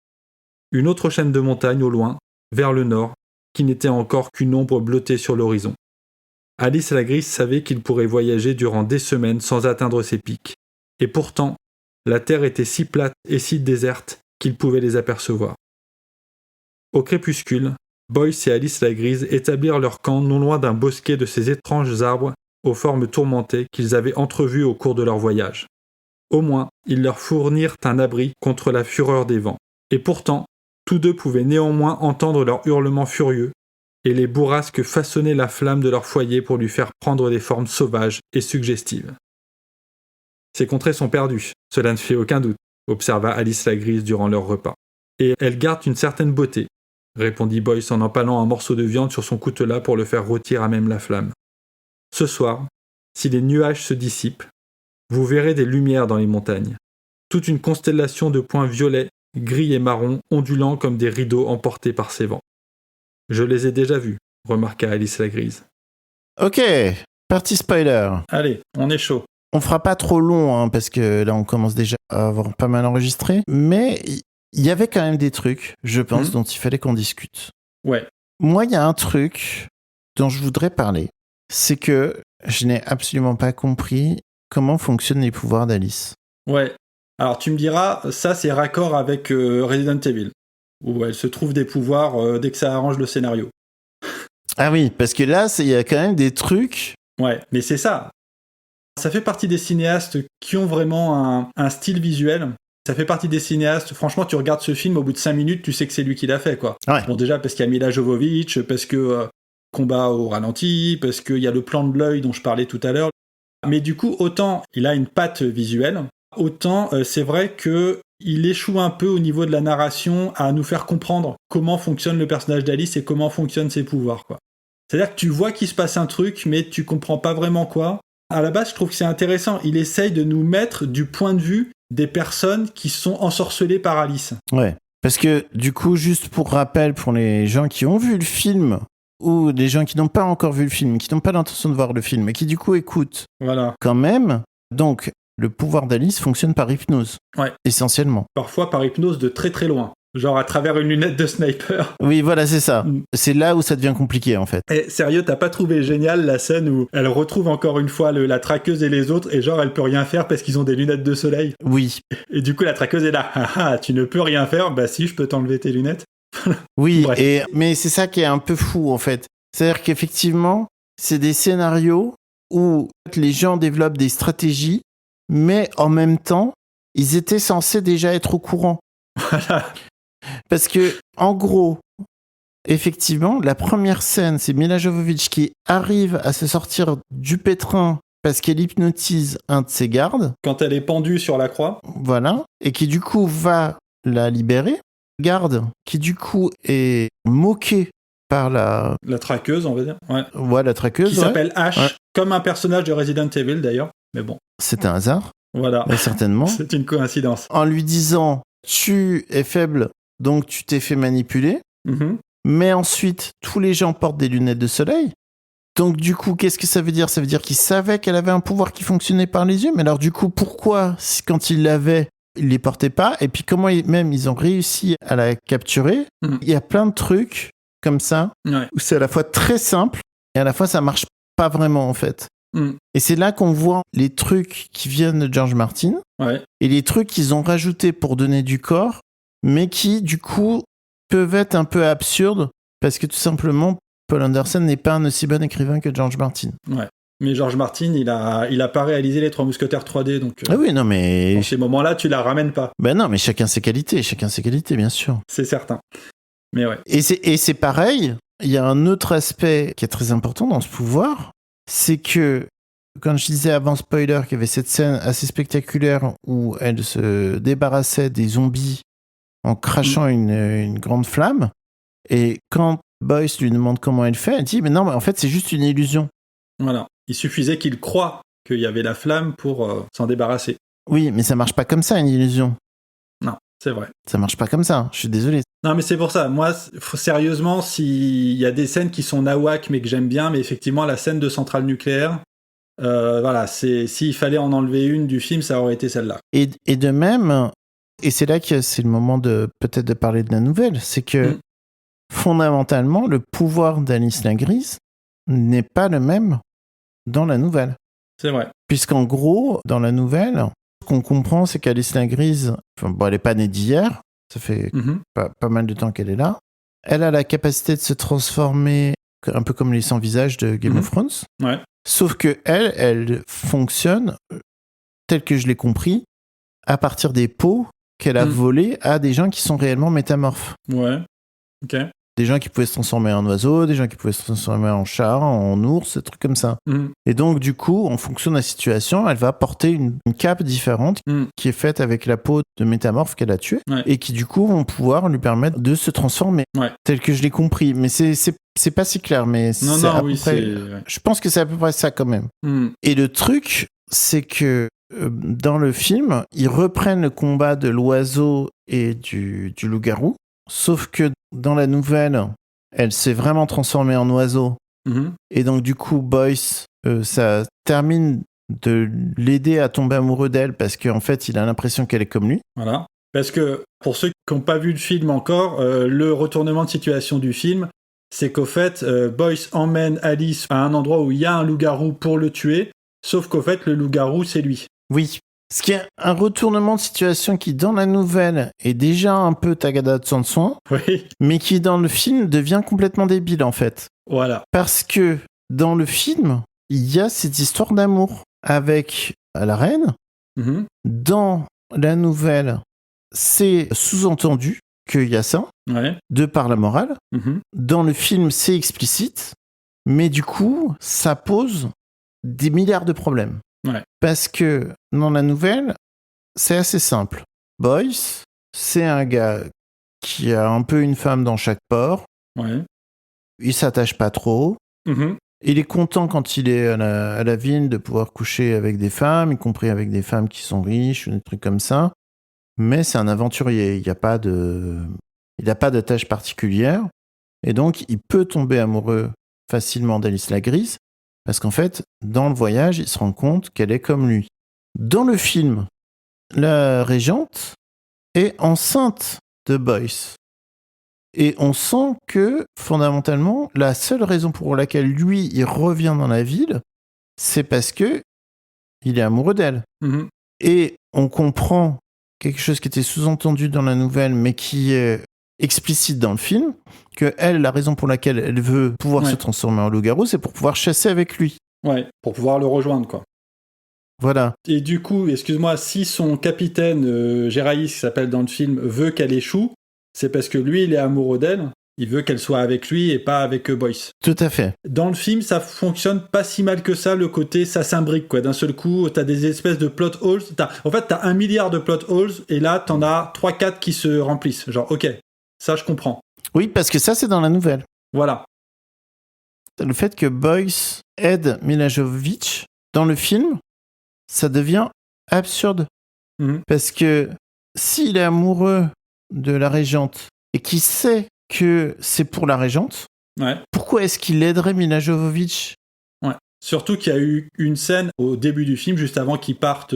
Une autre chaîne de montagnes au loin, vers le nord, qui n'était encore qu'une ombre bleutée sur l'horizon. Alice la Grise savait qu'il pourrait voyager durant des semaines sans atteindre ces pics, et pourtant, la terre était si plate et si déserte qu'il pouvait les apercevoir. Au crépuscule, Boyce et Alice la Grise établirent leur camp non loin d'un bosquet de ces étranges arbres aux formes tourmentées qu'ils avaient entrevus au cours de leur voyage. Au moins, ils leur fournirent un abri contre la fureur des vents. Et pourtant, tous deux pouvaient néanmoins entendre leurs hurlements furieux, et les bourrasques façonnaient la flamme de leur foyer pour lui faire prendre des formes sauvages et suggestives. « Ces contrées sont perdues, cela ne fait aucun doute, » observa Alice la Grise durant leur repas. « Et elles gardent une certaine beauté, » répondit Boyce en empalant un morceau de viande sur son coutelas pour le faire rôtir à même la flamme. Ce soir, si les nuages se dissipent, vous verrez des lumières dans les montagnes. Toute une constellation de points violets, gris et marron, ondulant comme des rideaux emportés par ces vents. Je les ai déjà vus, remarqua Alice la Grise. Ok, partie spoiler. Allez, on est chaud. On fera pas trop long, hein, parce que là, on commence déjà à avoir pas mal enregistré. Mais il y avait quand même des trucs, je pense, dont il fallait qu'on discute. Ouais. Moi, il y a un truc dont je voudrais parler. C'est que je n'ai absolument pas compris comment fonctionnent les pouvoirs d'Alice. Ouais. Alors, tu me diras, ça, c'est raccord avec Resident Evil, où elle se trouve des pouvoirs dès que ça arrange le scénario. Ah oui, parce que là, il y a quand même des trucs... Ouais, mais c'est ça. Ça fait partie des cinéastes qui ont vraiment un style visuel. Ça fait partie des cinéastes, franchement, tu regardes ce film, au bout de 5 minutes, tu sais que c'est lui qui l'a fait, quoi. Ouais. Bon, déjà, parce qu'il y a Mila Jovovich, parce que combat au ralenti, parce qu'il y a le plan de l'œil dont je parlais tout à l'heure. Mais du coup, autant il a une patte visuelle, autant c'est vrai qu'il échoue un peu au niveau de la narration à nous faire comprendre comment fonctionne le personnage d'Alice et comment fonctionnent ses pouvoirs, quoi. C'est-à-dire que tu vois qu'il se passe un truc, mais tu comprends pas vraiment quoi. À la base, je trouve que c'est intéressant. Il essaye de nous mettre du point de vue des personnes qui sont ensorcelées par Alice. Ouais. Parce que, du coup, juste pour rappel, pour les gens qui ont vu le film, ou les gens qui n'ont pas encore vu le film, qui n'ont pas l'intention de voir le film, et qui, du coup, écoutent Voilà. quand même, donc, le pouvoir d'Alice fonctionne par hypnose. Ouais. Essentiellement. Parfois par hypnose de très très loin. Genre à travers une lunette de sniper. Oui, voilà, c'est ça. C'est là où ça devient compliqué, en fait. Et sérieux, t'as pas trouvé génial la scène où elle retrouve encore une fois la traqueuse et les autres, et genre elle peut rien faire parce qu'ils ont des lunettes de soleil. Oui. Et du coup la traqueuse est là. Ah, tu ne peux rien faire. Bah si, je peux t'enlever tes lunettes. Oui, Bref. mais c'est ça qui est un peu fou, en fait. C'est-à-dire qu'effectivement, c'est des scénarios où les gens développent des stratégies, mais en même temps, ils étaient censés déjà être au courant. Voilà. Parce que, en gros, effectivement, la première scène, c'est Mila Jovovich qui arrive à se sortir du pétrin parce qu'elle hypnotise un de ses gardes. Quand elle est pendue sur la croix. Voilà. Et qui, du coup, va la libérer. Garde qui, du coup, est moqué par la traqueuse, on va dire. Ouais. Ouais, la traqueuse. Qui s'appelle Ash, ouais. Comme un personnage de Resident Evil d'ailleurs. Mais bon. C'est un hasard. Voilà. Mais certainement. C'est une coïncidence. En lui disant, tu es faible, donc tu t'es fait manipuler. Mm-hmm. Mais ensuite, tous les gens portent des lunettes de soleil. Donc du coup, qu'est-ce que ça veut dire ? Ça veut dire qu'il savait qu'elle avait un pouvoir qui fonctionnait par les yeux. Mais alors du coup, pourquoi, quand il l'avait, il les portait pas ? Et puis comment ils ont réussi à la capturer ? Il y a plein de trucs comme ça, où c'est à la fois très simple et à la fois ça marche pas vraiment en fait. Et c'est là qu'on voit les trucs qui viennent de George Martin et les trucs qu'ils ont rajoutés pour donner du corps, mais qui du coup peuvent être un peu absurdes parce que tout simplement Paul Anderson n'est pas un aussi bon écrivain que George Martin. Ouais. Mais George Martin, il a pas réalisé les Trois Mousquetaires 3D, donc. Ah oui, non mais. Dans ces moments-là, tu la ramènes pas. Ben non, mais chacun ses qualités, bien sûr. C'est certain. Mais ouais. Et c'est pareil. Il y a un autre aspect qui est très important dans ce pouvoir, c'est que quand je disais avant spoiler qu'il y avait cette scène assez spectaculaire où elle se débarrassait des zombies en crachant une grande flamme, et quand Boyce lui demande comment elle fait, elle dit mais non, mais en fait c'est juste une illusion. Voilà. Il suffisait qu'il croie qu'il y avait la flamme pour s'en débarrasser. Oui, mais ça marche pas comme ça, une illusion. Non, c'est vrai. Ça marche pas comme ça, je suis désolé. Non, mais c'est pour ça. Moi, sérieusement, s'il y a des scènes qui sont nawak, mais que j'aime bien, mais effectivement, la scène de centrale nucléaire, voilà, s'il fallait en enlever une du film, ça aurait été celle-là. Et de même, et c'est là que c'est le moment peut-être de parler de la nouvelle, c'est que fondamentalement, le pouvoir d'Alice la Grise n'est pas le même dans la nouvelle. C'est vrai. Puisqu'en gros, dans la nouvelle, ce qu'on comprend, c'est qu'Alice la Grise, elle n'est pas née d'hier, ça fait pas mal de temps qu'elle est là. Elle a la capacité de se transformer un peu comme les 100 visages de Game of Thrones. Ouais. Sauf que elle fonctionne, tel que je l'ai compris, à partir des peaux qu'elle a volés à des gens qui sont réellement métamorphes. Ouais. Ok. des gens qui pouvaient se transformer en oiseaux, des gens qui pouvaient se transformer en chat, en ours, des trucs comme ça. Et donc, du coup, en fonction de la situation, elle va porter une cape différente qui est faite avec la peau de métamorphe qu'elle a tué et qui, du coup, vont pouvoir lui permettre de se transformer. Tel que je l'ai compris. Mais c'est pas si clair, mais c'est à peu près... Je pense que c'est à peu près ça quand même. Et le truc, c'est que dans le film, ils reprennent le combat de l'oiseau et du loup-garou, sauf que dans la nouvelle, elle s'est vraiment transformée en oiseau. Et donc, du coup, Boyce, ça termine de l'aider à tomber amoureux d'elle parce qu'en fait, il a l'impression qu'elle est comme lui. Voilà. Parce que, pour ceux qui n'ont pas vu le film encore, le retournement de situation du film, c'est qu'au fait, Boyce emmène Alice à un endroit où il y a un loup-garou pour le tuer, sauf qu'au fait, le loup-garou, c'est lui. Oui. Ce qui est un retournement de situation qui, dans la nouvelle, est déjà un peu Tagada de Sanson, mais qui, dans le film, devient complètement débile, en fait. Voilà. Parce que, dans le film, il y a cette histoire d'amour avec la reine. Dans la nouvelle, c'est sous-entendu qu'il y a ça, de par la morale. Dans le film, c'est explicite, mais du coup, ça pose des milliards de problèmes. Parce que dans la nouvelle, c'est assez simple. Boyce, c'est un gars qui a un peu une femme dans chaque port. Il s'attache pas trop. Il est content quand il est à la ville de pouvoir coucher avec des femmes, y compris avec des femmes qui sont riches ou des trucs comme ça. Mais c'est un aventurier. Il n'a pas de tâche particulière. Et donc, il peut tomber amoureux facilement d'Alice la Grise. Parce qu'en fait, dans le voyage, il se rend compte qu'elle est comme lui. Dans le film, la régente est enceinte de Boyce. Et on sent que, fondamentalement, la seule raison pour laquelle lui, il revient dans la ville, c'est parce que il est amoureux d'elle. Et on comprend quelque chose qui était sous-entendu dans la nouvelle, mais qui est explicite dans le film, que elle, la raison pour laquelle elle veut pouvoir se transformer en loup-garou, c'est pour pouvoir chasser avec lui. Pour pouvoir le rejoindre, quoi. Voilà. Et du coup, excuse-moi, si son capitaine, Géraïs, qui s'appelle dans le film, veut qu'elle échoue, c'est parce que lui, il est amoureux d'elle, il veut qu'elle soit avec lui et pas avec Boyce. Tout à fait. Dans le film, ça fonctionne pas si mal que ça, le côté ça s'imbrique, quoi. D'un seul coup, t'as des espèces de plot holes. En fait, t'as 1 milliard de plot holes, et là, t'en as 3-4 qui se remplissent. Genre, ok, ça, je comprends. Oui, parce que ça, c'est dans la nouvelle. Voilà. Le fait que Boyce aide Milla Jovovich, dans le film, ça devient absurde. Parce que s'il est amoureux de la régente et qu'il sait que c'est pour la régente, pourquoi est-ce qu'il aiderait Milla Jovovich ? Surtout qu'il y a eu une scène au début du film, juste avant qu'ils partent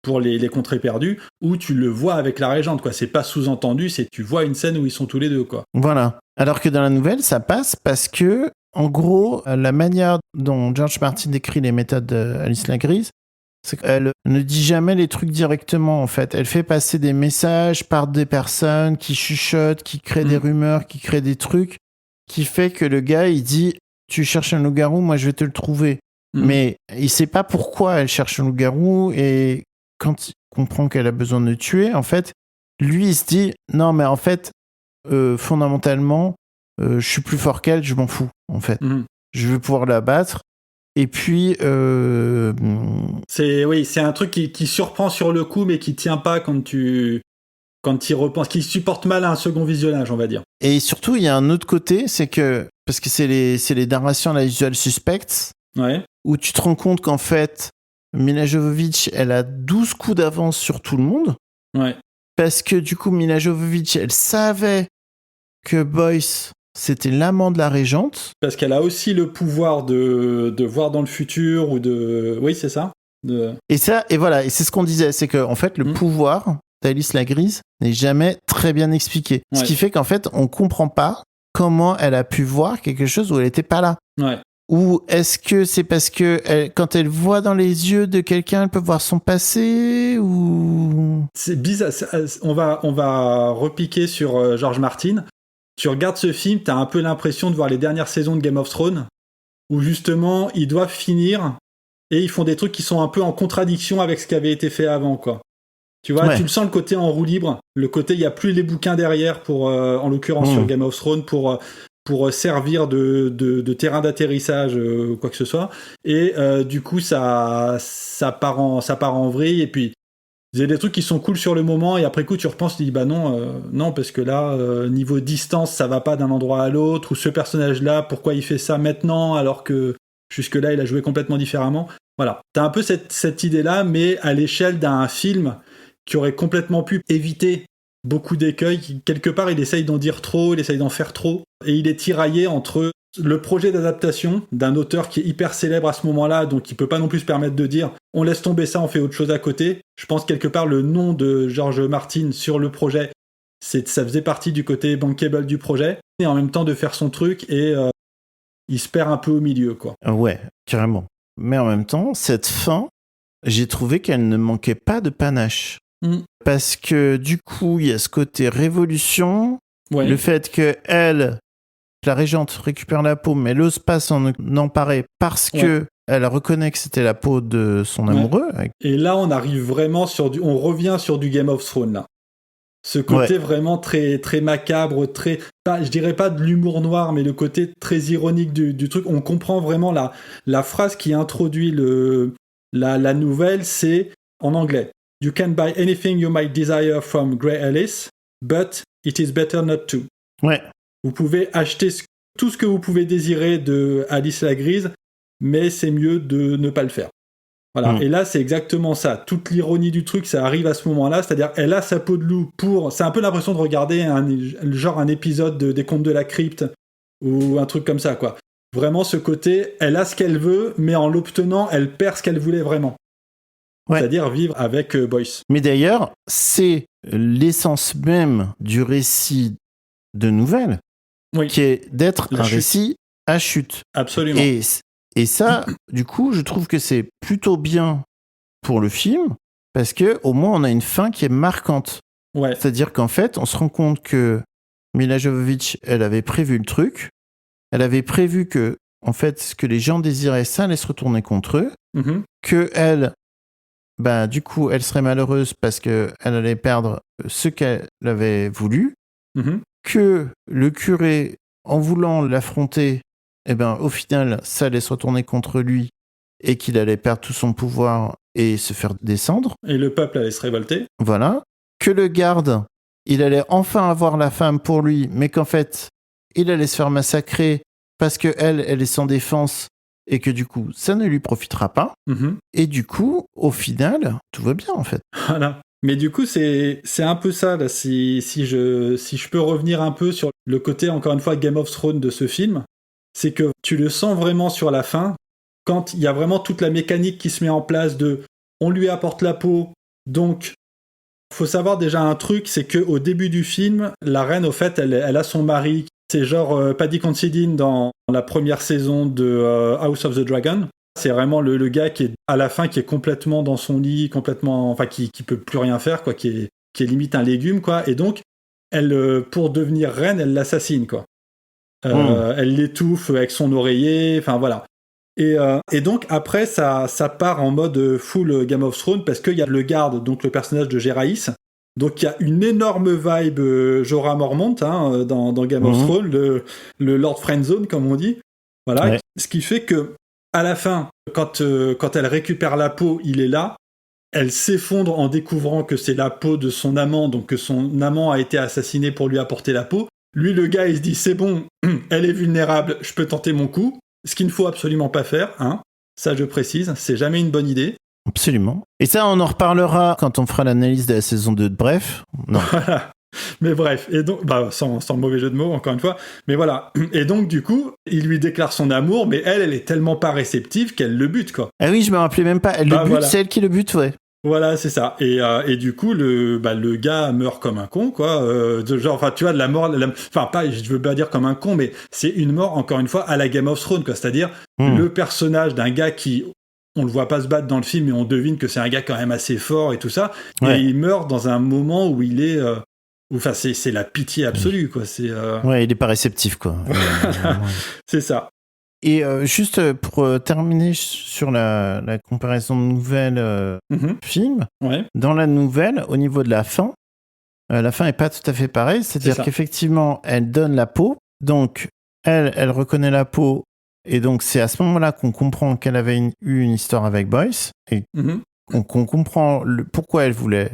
pour les contrées perdues, où tu le vois avec la régente, quoi. C'est pas sous-entendu, c'est tu vois une scène où ils sont tous les deux, quoi. Voilà. Alors que dans la nouvelle, ça passe parce que, en gros, la manière dont George Martin décrit les méthodes d'Alice la Grise, c'est qu'elle ne dit jamais les trucs directement, en fait. Elle fait passer des messages par des personnes qui chuchotent, qui créent des rumeurs, qui créent des trucs, qui fait que le gars, il dit « Tu cherches un loup-garou, moi je vais te le trouver ». Mais il sait pas pourquoi elle cherche un loup-garou, et quand il comprend qu'elle a besoin de le tuer, en fait, lui, il se dit « Non, mais en fait, fondamentalement, je suis plus fort qu'elle, je m'en fous, en fait. Je veux pouvoir la battre. » Et puis... C'est un truc qui surprend sur le coup, mais qui tient pas quand tu y repenses, qui supporte mal un second visionnage, on va dire. Et surtout, il y a un autre côté, c'est que... Parce que c'est les narrations, la Usual Suspects, où tu te rends compte qu'en fait, Milla Jovovich, elle a 12 coups d'avance sur tout le monde. Parce que du coup, Milla Jovovich, elle savait que Boyce... c'était l'amant de la régente. Parce qu'elle a aussi le pouvoir de voir dans le futur ou de... Oui, c'est ça. Et voilà, et c'est ce qu'on disait, c'est que en fait, le pouvoir d'Alice la Grise n'est jamais très bien expliqué. Ce qui fait qu'en fait, on comprend pas comment elle a pu voir quelque chose où elle était pas là. Ou est-ce que c'est parce que quand elle voit dans les yeux de quelqu'un, elle peut voir son passé ou... C'est bizarre. On va repiquer sur George Martin. Tu regardes ce film, t'as un peu l'impression de voir les dernières saisons de Game of Thrones, où justement, ils doivent finir, et ils font des trucs qui sont un peu en contradiction avec ce qui avait été fait avant, quoi. Tu vois, Ouais. tu le sens le côté en roue libre, le côté il y a plus les bouquins derrière pour, en l'occurrence sur Game of Thrones pour servir de terrain d'atterrissage ou quoi que ce soit. Et du coup ça part en vrille et puis il y a des trucs qui sont cool sur le moment et après coup tu repenses, tu dis bah non parce que là niveau distance ça va pas d'un endroit à l'autre ou ce personnage là pourquoi il fait ça maintenant alors que jusque là il a joué complètement différemment. Voilà, t'as un peu cette idée là mais à l'échelle d'un film qui aurait complètement pu éviter beaucoup d'écueils. Quelque part il essaye d'en dire trop, il essaye d'en faire trop et il est tiraillé entre le projet d'adaptation d'un auteur qui est hyper célèbre à ce moment-là, donc il peut pas non plus se permettre de dire on laisse tomber ça, on fait autre chose à côté. Je pense quelque part le nom de George Martin sur le projet, ça faisait partie du côté bankable du projet, et en même temps de faire son truc, et il se perd un peu au milieu, quoi. Ouais, carrément. Mais en même temps, cette fin, j'ai trouvé qu'elle ne manquait pas de panache. Parce que du coup, il y a ce côté révolution, le fait que la régente récupère la peau, mais elle n'ose pas s'en emparer parce que elle reconnaît que c'était la peau de son amoureux. Et là, on arrive vraiment on revient sur du Game of Thrones, là. Ce côté vraiment très, très macabre, je dirais pas de l'humour noir, mais le côté très ironique du truc. On comprend vraiment la phrase qui introduit la nouvelle, c'est en anglais. You can buy anything you might desire from Grey Ellis, but it is better not to. Ouais. Vous pouvez acheter tout ce que vous pouvez désirer de Alice la Grise, mais c'est mieux de ne pas le faire. Voilà. Et là, c'est exactement ça. Toute l'ironie du truc, ça arrive à ce moment-là. C'est-à-dire, elle a sa peau de loup c'est un peu l'impression de regarder un épisode des Contes de la Crypte ou un truc comme ça, quoi. Vraiment, ce côté, elle a ce qu'elle veut, mais en l'obtenant, elle perd ce qu'elle voulait vraiment. Ouais. C'est-à-dire vivre avec Boyce. Mais d'ailleurs, c'est l'essence même du récit de nouvelle. Qui est d'être un récit à chute. Absolument. Et ça, du coup, je trouve que c'est plutôt bien pour le film, parce que au moins on a une fin qui est marquante. Ouais. C'est-à-dire qu'en fait, on se rend compte que Milla Jovovich, elle avait prévu le truc, elle avait prévu que, en fait, ce que les gens désiraient, ça allait se retourner contre eux, que elle, du coup, elle serait malheureuse parce que elle allait perdre ce qu'elle avait voulu. Que le curé, en voulant l'affronter, au final, ça allait se retourner contre lui et qu'il allait perdre tout son pouvoir et se faire descendre. Et le peuple allait se révolter. Voilà. Que le garde, il allait enfin avoir la femme pour lui, mais qu'en fait, il allait se faire massacrer parce que elle est sans défense et que du coup, ça ne lui profitera pas. Et du coup, au final, tout va bien en fait. Voilà. Mais du coup, c'est un peu ça, là, si je peux revenir un peu sur le côté, encore une fois, Game of Thrones de ce film, c'est que tu le sens vraiment sur la fin, quand il y a vraiment toute la mécanique qui se met en place on lui apporte la peau, donc faut savoir déjà un truc, c'est qu'au début du film, la reine, au fait, elle a son mari, c'est genre Paddy Considine dans la première saison de House of the Dragon. C'est vraiment le gars qui est à la fin, qui est complètement dans son lit, qui peut plus rien faire, quoi, qui est limite un légume, quoi. Et donc, elle, pour devenir reine, elle l'assassine, quoi. Elle l'étouffe avec son oreiller, enfin voilà. Et donc après, ça part en mode full Game of Thrones parce qu'il y a le garde, donc le personnage de Géraïs. Donc il y a une énorme vibe Jorah Mormont dans Game of Thrones, le Lord Friendzone, comme on dit. Voilà. Ouais. Ce qui fait que à la fin, quand elle récupère la peau, il est là. Elle s'effondre en découvrant que c'est la peau de son amant, donc que son amant a été assassiné pour lui apporter la peau. Lui, le gars, il se dit, c'est bon, elle est vulnérable, je peux tenter mon coup. Ce qu'il ne faut absolument pas faire, hein. Ça, je précise, c'est jamais une bonne idée. Absolument. Et ça, on en reparlera quand on fera l'analyse de la saison 2 de Bref. Non. Voilà. Mais bref, et donc, sans mauvais jeu de mots, encore une fois, mais voilà. Et donc, du coup, il lui déclare son amour, mais elle est tellement pas réceptive qu'elle le bute, quoi. Ah oui, je me rappelais même pas. Elle le bute, voilà. C'est elle qui le bute, ouais. Voilà, c'est ça. Et du coup, le gars meurt comme un con, quoi. Tu vois, de la mort, je veux pas dire comme un con, mais c'est une mort, encore une fois, à la Game of Thrones, quoi. C'est-à-dire, le personnage d'un gars qui, on le voit pas se battre dans le film, mais on devine que c'est un gars quand même assez fort et tout ça. Ouais. Et il meurt dans un moment où il est, c'est la pitié absolue, quoi. C'est, ouais, il est pas réceptif, quoi. C'est ça. Et juste pour terminer sur la comparaison de nouvelle-film, Ouais. dans la nouvelle, au niveau de la fin est pas tout à fait pareille. C'est-à-dire ça. qu'effectivement, elle donne la peau. Donc, elle reconnaît la peau. Et donc, c'est à ce moment-là qu'on comprend qu'elle avait eu une histoire avec Boyce. Et Mhm. qu'on comprend pourquoi elle voulait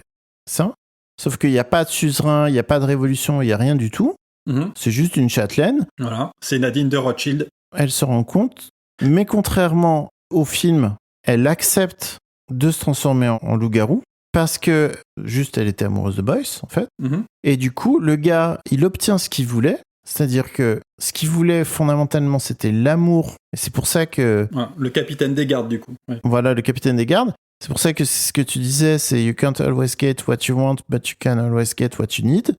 ça. Sauf qu'il n'y a pas de suzerain, il n'y a pas de révolution, il n'y a rien du tout. Mhm. C'est juste une châtelaine. Voilà. C'est Nadine de Rothschild. Elle se rend compte. Mais contrairement au film, elle accepte de se transformer en loup-garou. Parce que, juste, elle était amoureuse de Boyce, en fait. Mhm. Et du coup, le gars, il obtient ce qu'il voulait. C'est-à-dire que ce qu'il voulait, fondamentalement, c'était l'amour. Et c'est pour ça que... Ouais, le capitaine des gardes, du coup. Ouais. Voilà, le capitaine des gardes. C'est pour ça que ce que tu disais, c'est « You can't always get what you want, but you can always get what you need ».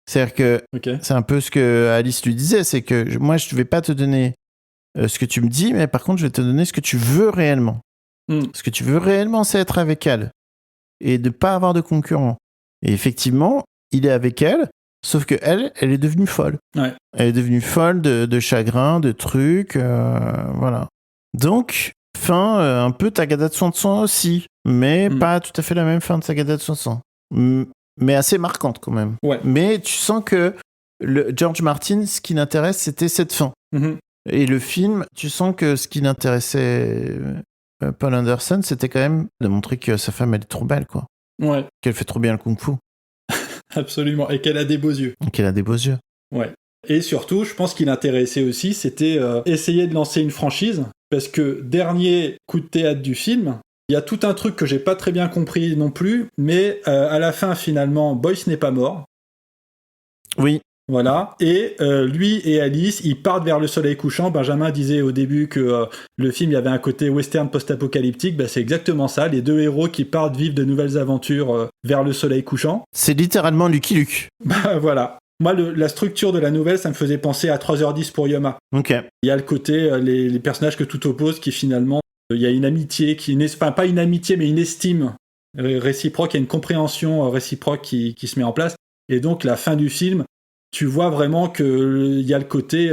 C'est-à-dire que Ok. c'est un peu ce que Alice lui disait, c'est que moi, je ne vais pas te donner ce que tu me dis, mais par contre, je vais te donner ce que tu veux réellement. Ce que tu veux réellement, c'est être avec elle et de ne pas avoir de concurrent. Et effectivement, il est avec elle, sauf que elle est devenue folle. Ouais. Elle est devenue folle de chagrin, de trucs, voilà. Donc, fin un peu Tagada de Sanson aussi, mais pas tout à fait la même fin de Tagada de Sanson. Mais assez marquante quand même. Ouais. Mais tu sens que George Martin, ce qui l'intéresse, c'était cette fin. Mhm. Et le film, tu sens que ce qui l'intéressait Paul Anderson, c'était quand même de montrer que sa femme, elle est trop belle, quoi. Ouais, Qu'elle fait trop bien le kung-fu. absolument. Et qu'elle a des beaux yeux. Qu'elle a des beaux yeux. Ouais. Et surtout, je pense qu'il l'intéressait aussi, c'était essayer de lancer une franchise. Parce que dernier coup de théâtre du film, il y a tout un truc que j'ai pas très bien compris non plus, mais à la fin, finalement, Boyce n'est pas mort. Oui. Voilà. Et lui et Alice, ils partent vers le soleil couchant. Benjamin disait au début que le film, il y avait un côté western post-apocalyptique. Ben, c'est exactement ça. Les deux héros qui partent vivre de nouvelles aventures vers le soleil couchant. C'est littéralement Lucky Luke. Bah, voilà. Moi, la structure de la nouvelle, ça me faisait penser à 3h10 pour Yoma. Ok. Il y a le côté, les personnages que tout oppose, qui finalement, il y a une amitié, enfin, pas une amitié, mais une estime réciproque, il y a une compréhension réciproque qui se met en place. Et donc, la fin du film, tu vois vraiment qu'il y a le côté...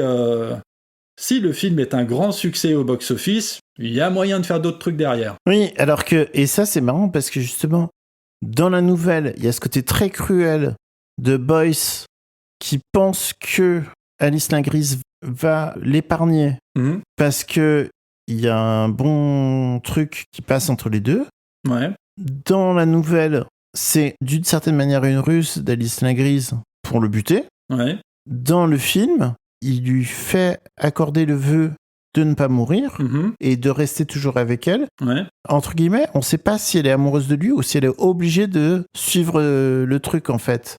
si le film est un grand succès au box-office, il y a moyen de faire d'autres trucs derrière. Oui, alors que... Et ça, c'est marrant parce que justement, dans la nouvelle, il y a ce côté très cruel de Boyce qui pense que Alice Lingrise va l'épargner parce que il y a un bon truc qui passe entre les deux. Ouais. Dans la nouvelle, c'est d'une certaine manière une ruse d'Alice Lingrise pour le buter. Ouais. Dans le film, il lui fait accorder le vœu de ne pas mourir et de rester toujours avec elle. Ouais. Entre guillemets, on ne sait pas si elle est amoureuse de lui ou si elle est obligée de suivre le truc, en fait.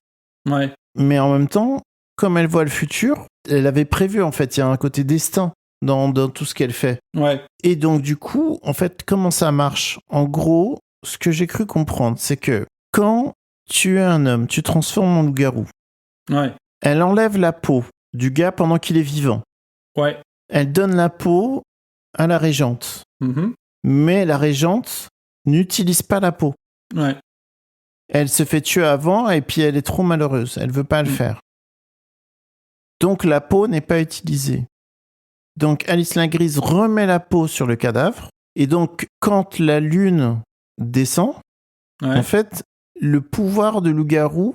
Ouais. Mais en même temps, comme elle voit le futur, elle avait prévu, en fait, il y a un côté destin dans tout ce qu'elle fait. Ouais. Et donc, du coup, en fait, comment ça marche ? En gros, ce que j'ai cru comprendre, c'est que quand tu es un homme, tu transformes en loup-garou. Ouais. Elle enlève la peau du gars pendant qu'il est vivant. Ouais. Elle donne la peau à la régente. Mais la régente n'utilise pas la peau. Ouais. Elle se fait tuer avant et puis elle est trop malheureuse. Elle veut pas le faire. Donc la peau n'est pas utilisée. Donc Alice Lingrise remet la peau sur le cadavre. Et donc quand la lune descend, en fait, le pouvoir de loup-garou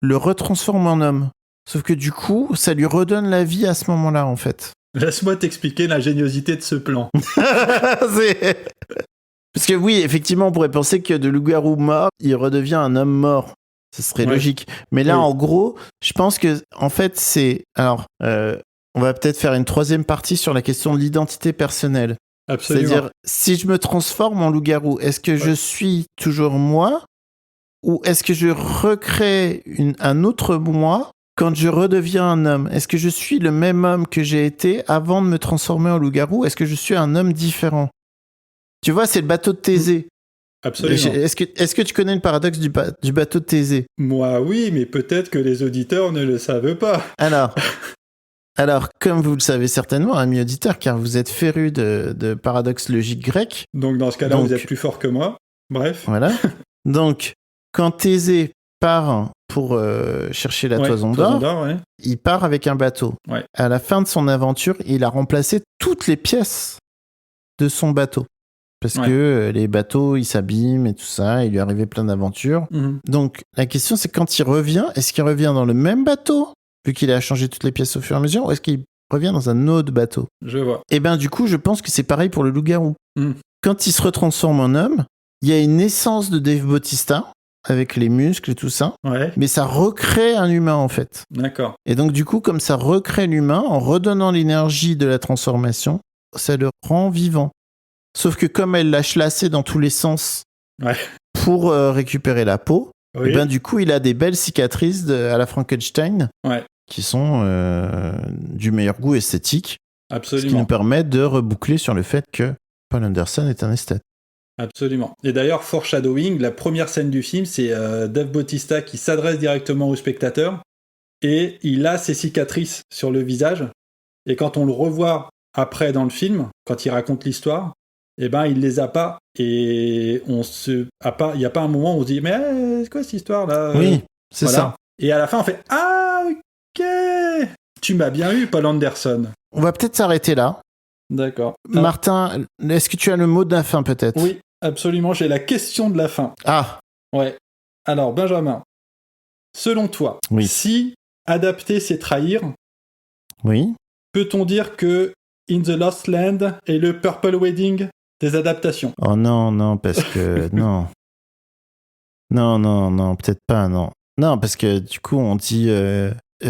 le retransforme en homme. Sauf que du coup, ça lui redonne la vie à ce moment-là, en fait. Laisse-moi t'expliquer l'ingéniosité de ce plan. Parce que oui, effectivement, on pourrait penser que de loup-garou mort, il redevient un homme mort. Ce serait logique. Mais là, en gros, je pense que, en fait, c'est... Alors, on va peut-être faire une troisième partie sur la question de l'identité personnelle. Absolument. C'est-à-dire, si je me transforme en loup-garou, est-ce que je suis toujours moi ? Ou est-ce que je recrée un autre moi quand je redeviens un homme ? Est-ce que je suis le même homme que j'ai été avant de me transformer en loup-garou ? Est-ce que je suis un homme différent ? Tu vois, c'est le bateau de Thésée. Absolument. Est-ce que tu connais le paradoxe du bateau de Thésée ? Moi, oui, mais peut-être que les auditeurs ne le savent pas. Alors, comme vous le savez certainement, amis auditeurs, car vous êtes férus de paradoxes logiques grecs. Donc, dans ce cas-là, vous êtes plus fort que moi. Bref. Voilà. Donc, quand Thésée part pour chercher la Ouais, toison d'or, ouais. il part avec un bateau. Ouais. À la fin de son aventure, il a remplacé toutes les pièces de son bateau. Parce Ouais. que les bateaux, ils s'abîment et tout ça, il lui est arrivé plein d'aventures. Mhm. Donc, la question, c'est quand il revient, est-ce qu'il revient dans le même bateau, vu qu'il a changé toutes les pièces au fur et à mesure, ou est-ce qu'il revient dans un autre bateau? Je vois. Et ben, du coup, je pense que c'est pareil pour le loup-garou. Mm. Quand il se retransforme en homme, il y a une essence de Dave Bautista, avec les muscles et tout ça, Ouais, mais ça recrée un humain, en fait. d'accord. Et donc, du coup, comme ça recrée l'humain, en redonnant l'énergie de la transformation, ça le rend vivant. Sauf que comme elle l'a chlassé dans tous les sens Ouais. pour récupérer la peau, Oui. et ben, du coup, il a des belles cicatrices à la Frankenstein Ouais. qui sont du meilleur goût esthétique, ce qui Absolument. nous permet de reboucler sur le fait que Paul Anderson est un esthète. Absolument. Et d'ailleurs, foreshadowing, la première scène du film, c'est Dave Bautista qui s'adresse directement au spectateur et il a ses cicatrices sur le visage. Et quand on le revoit après dans le film, quand il raconte l'histoire, eh ben il les a pas. Et il n'y a pas un moment où on se dit mais c'est quoi cette histoire là? Oui, c'est Voilà. ça. Et à la fin, on fait ah ok, tu m'as bien eu, Paul Anderson. On va peut-être s'arrêter là. D'accord. Martin, est-ce que tu as le mot de la fin peut-être? Oui, absolument. J'ai la question de la fin. Ah, Ouais. Alors, Benjamin, selon toi, Oui. si adapter c'est trahir, oui. peut-on dire que In the Lost Land est le Purple Wedding des adaptations? Oh non, non, parce que... non. Non, peut-être pas, non. Non, parce que du coup, on dit...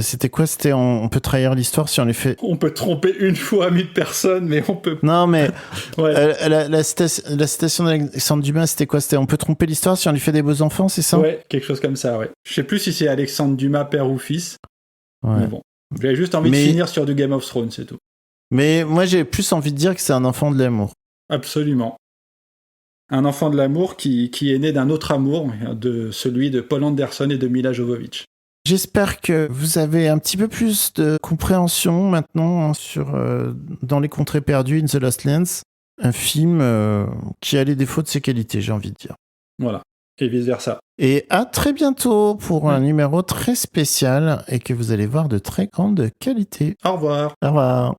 c'était quoi? C'était on peut trahir l'histoire si on les fait... On peut tromper une fois 1000 personnes, mais on peut... Non, mais Ouais, la citation d'Alexandre Dumas, c'était quoi? C'était on peut tromper l'histoire si on lui fait des beaux enfants, c'est ça? ouais, quelque chose comme ça, ouais. Je sais plus si c'est Alexandre Dumas, père ou fils, Ouais. mais bon. J'avais juste envie de finir sur du Game of Thrones, c'est tout. Mais moi, j'ai plus envie de dire que c'est un enfant de l'amour. Absolument. Un enfant de l'amour qui est né d'un autre amour, de celui de Paul Anderson et de Mila Jovovich. J'espère que vous avez un petit peu plus de compréhension maintenant sur Dans les contrées perdues, In the Lost Lands, un film qui a les défauts de ses qualités, j'ai envie de dire. Voilà. Et vice-versa. Et à très bientôt pour un numéro très spécial et que vous allez voir de très grande qualité. Au revoir. Au revoir.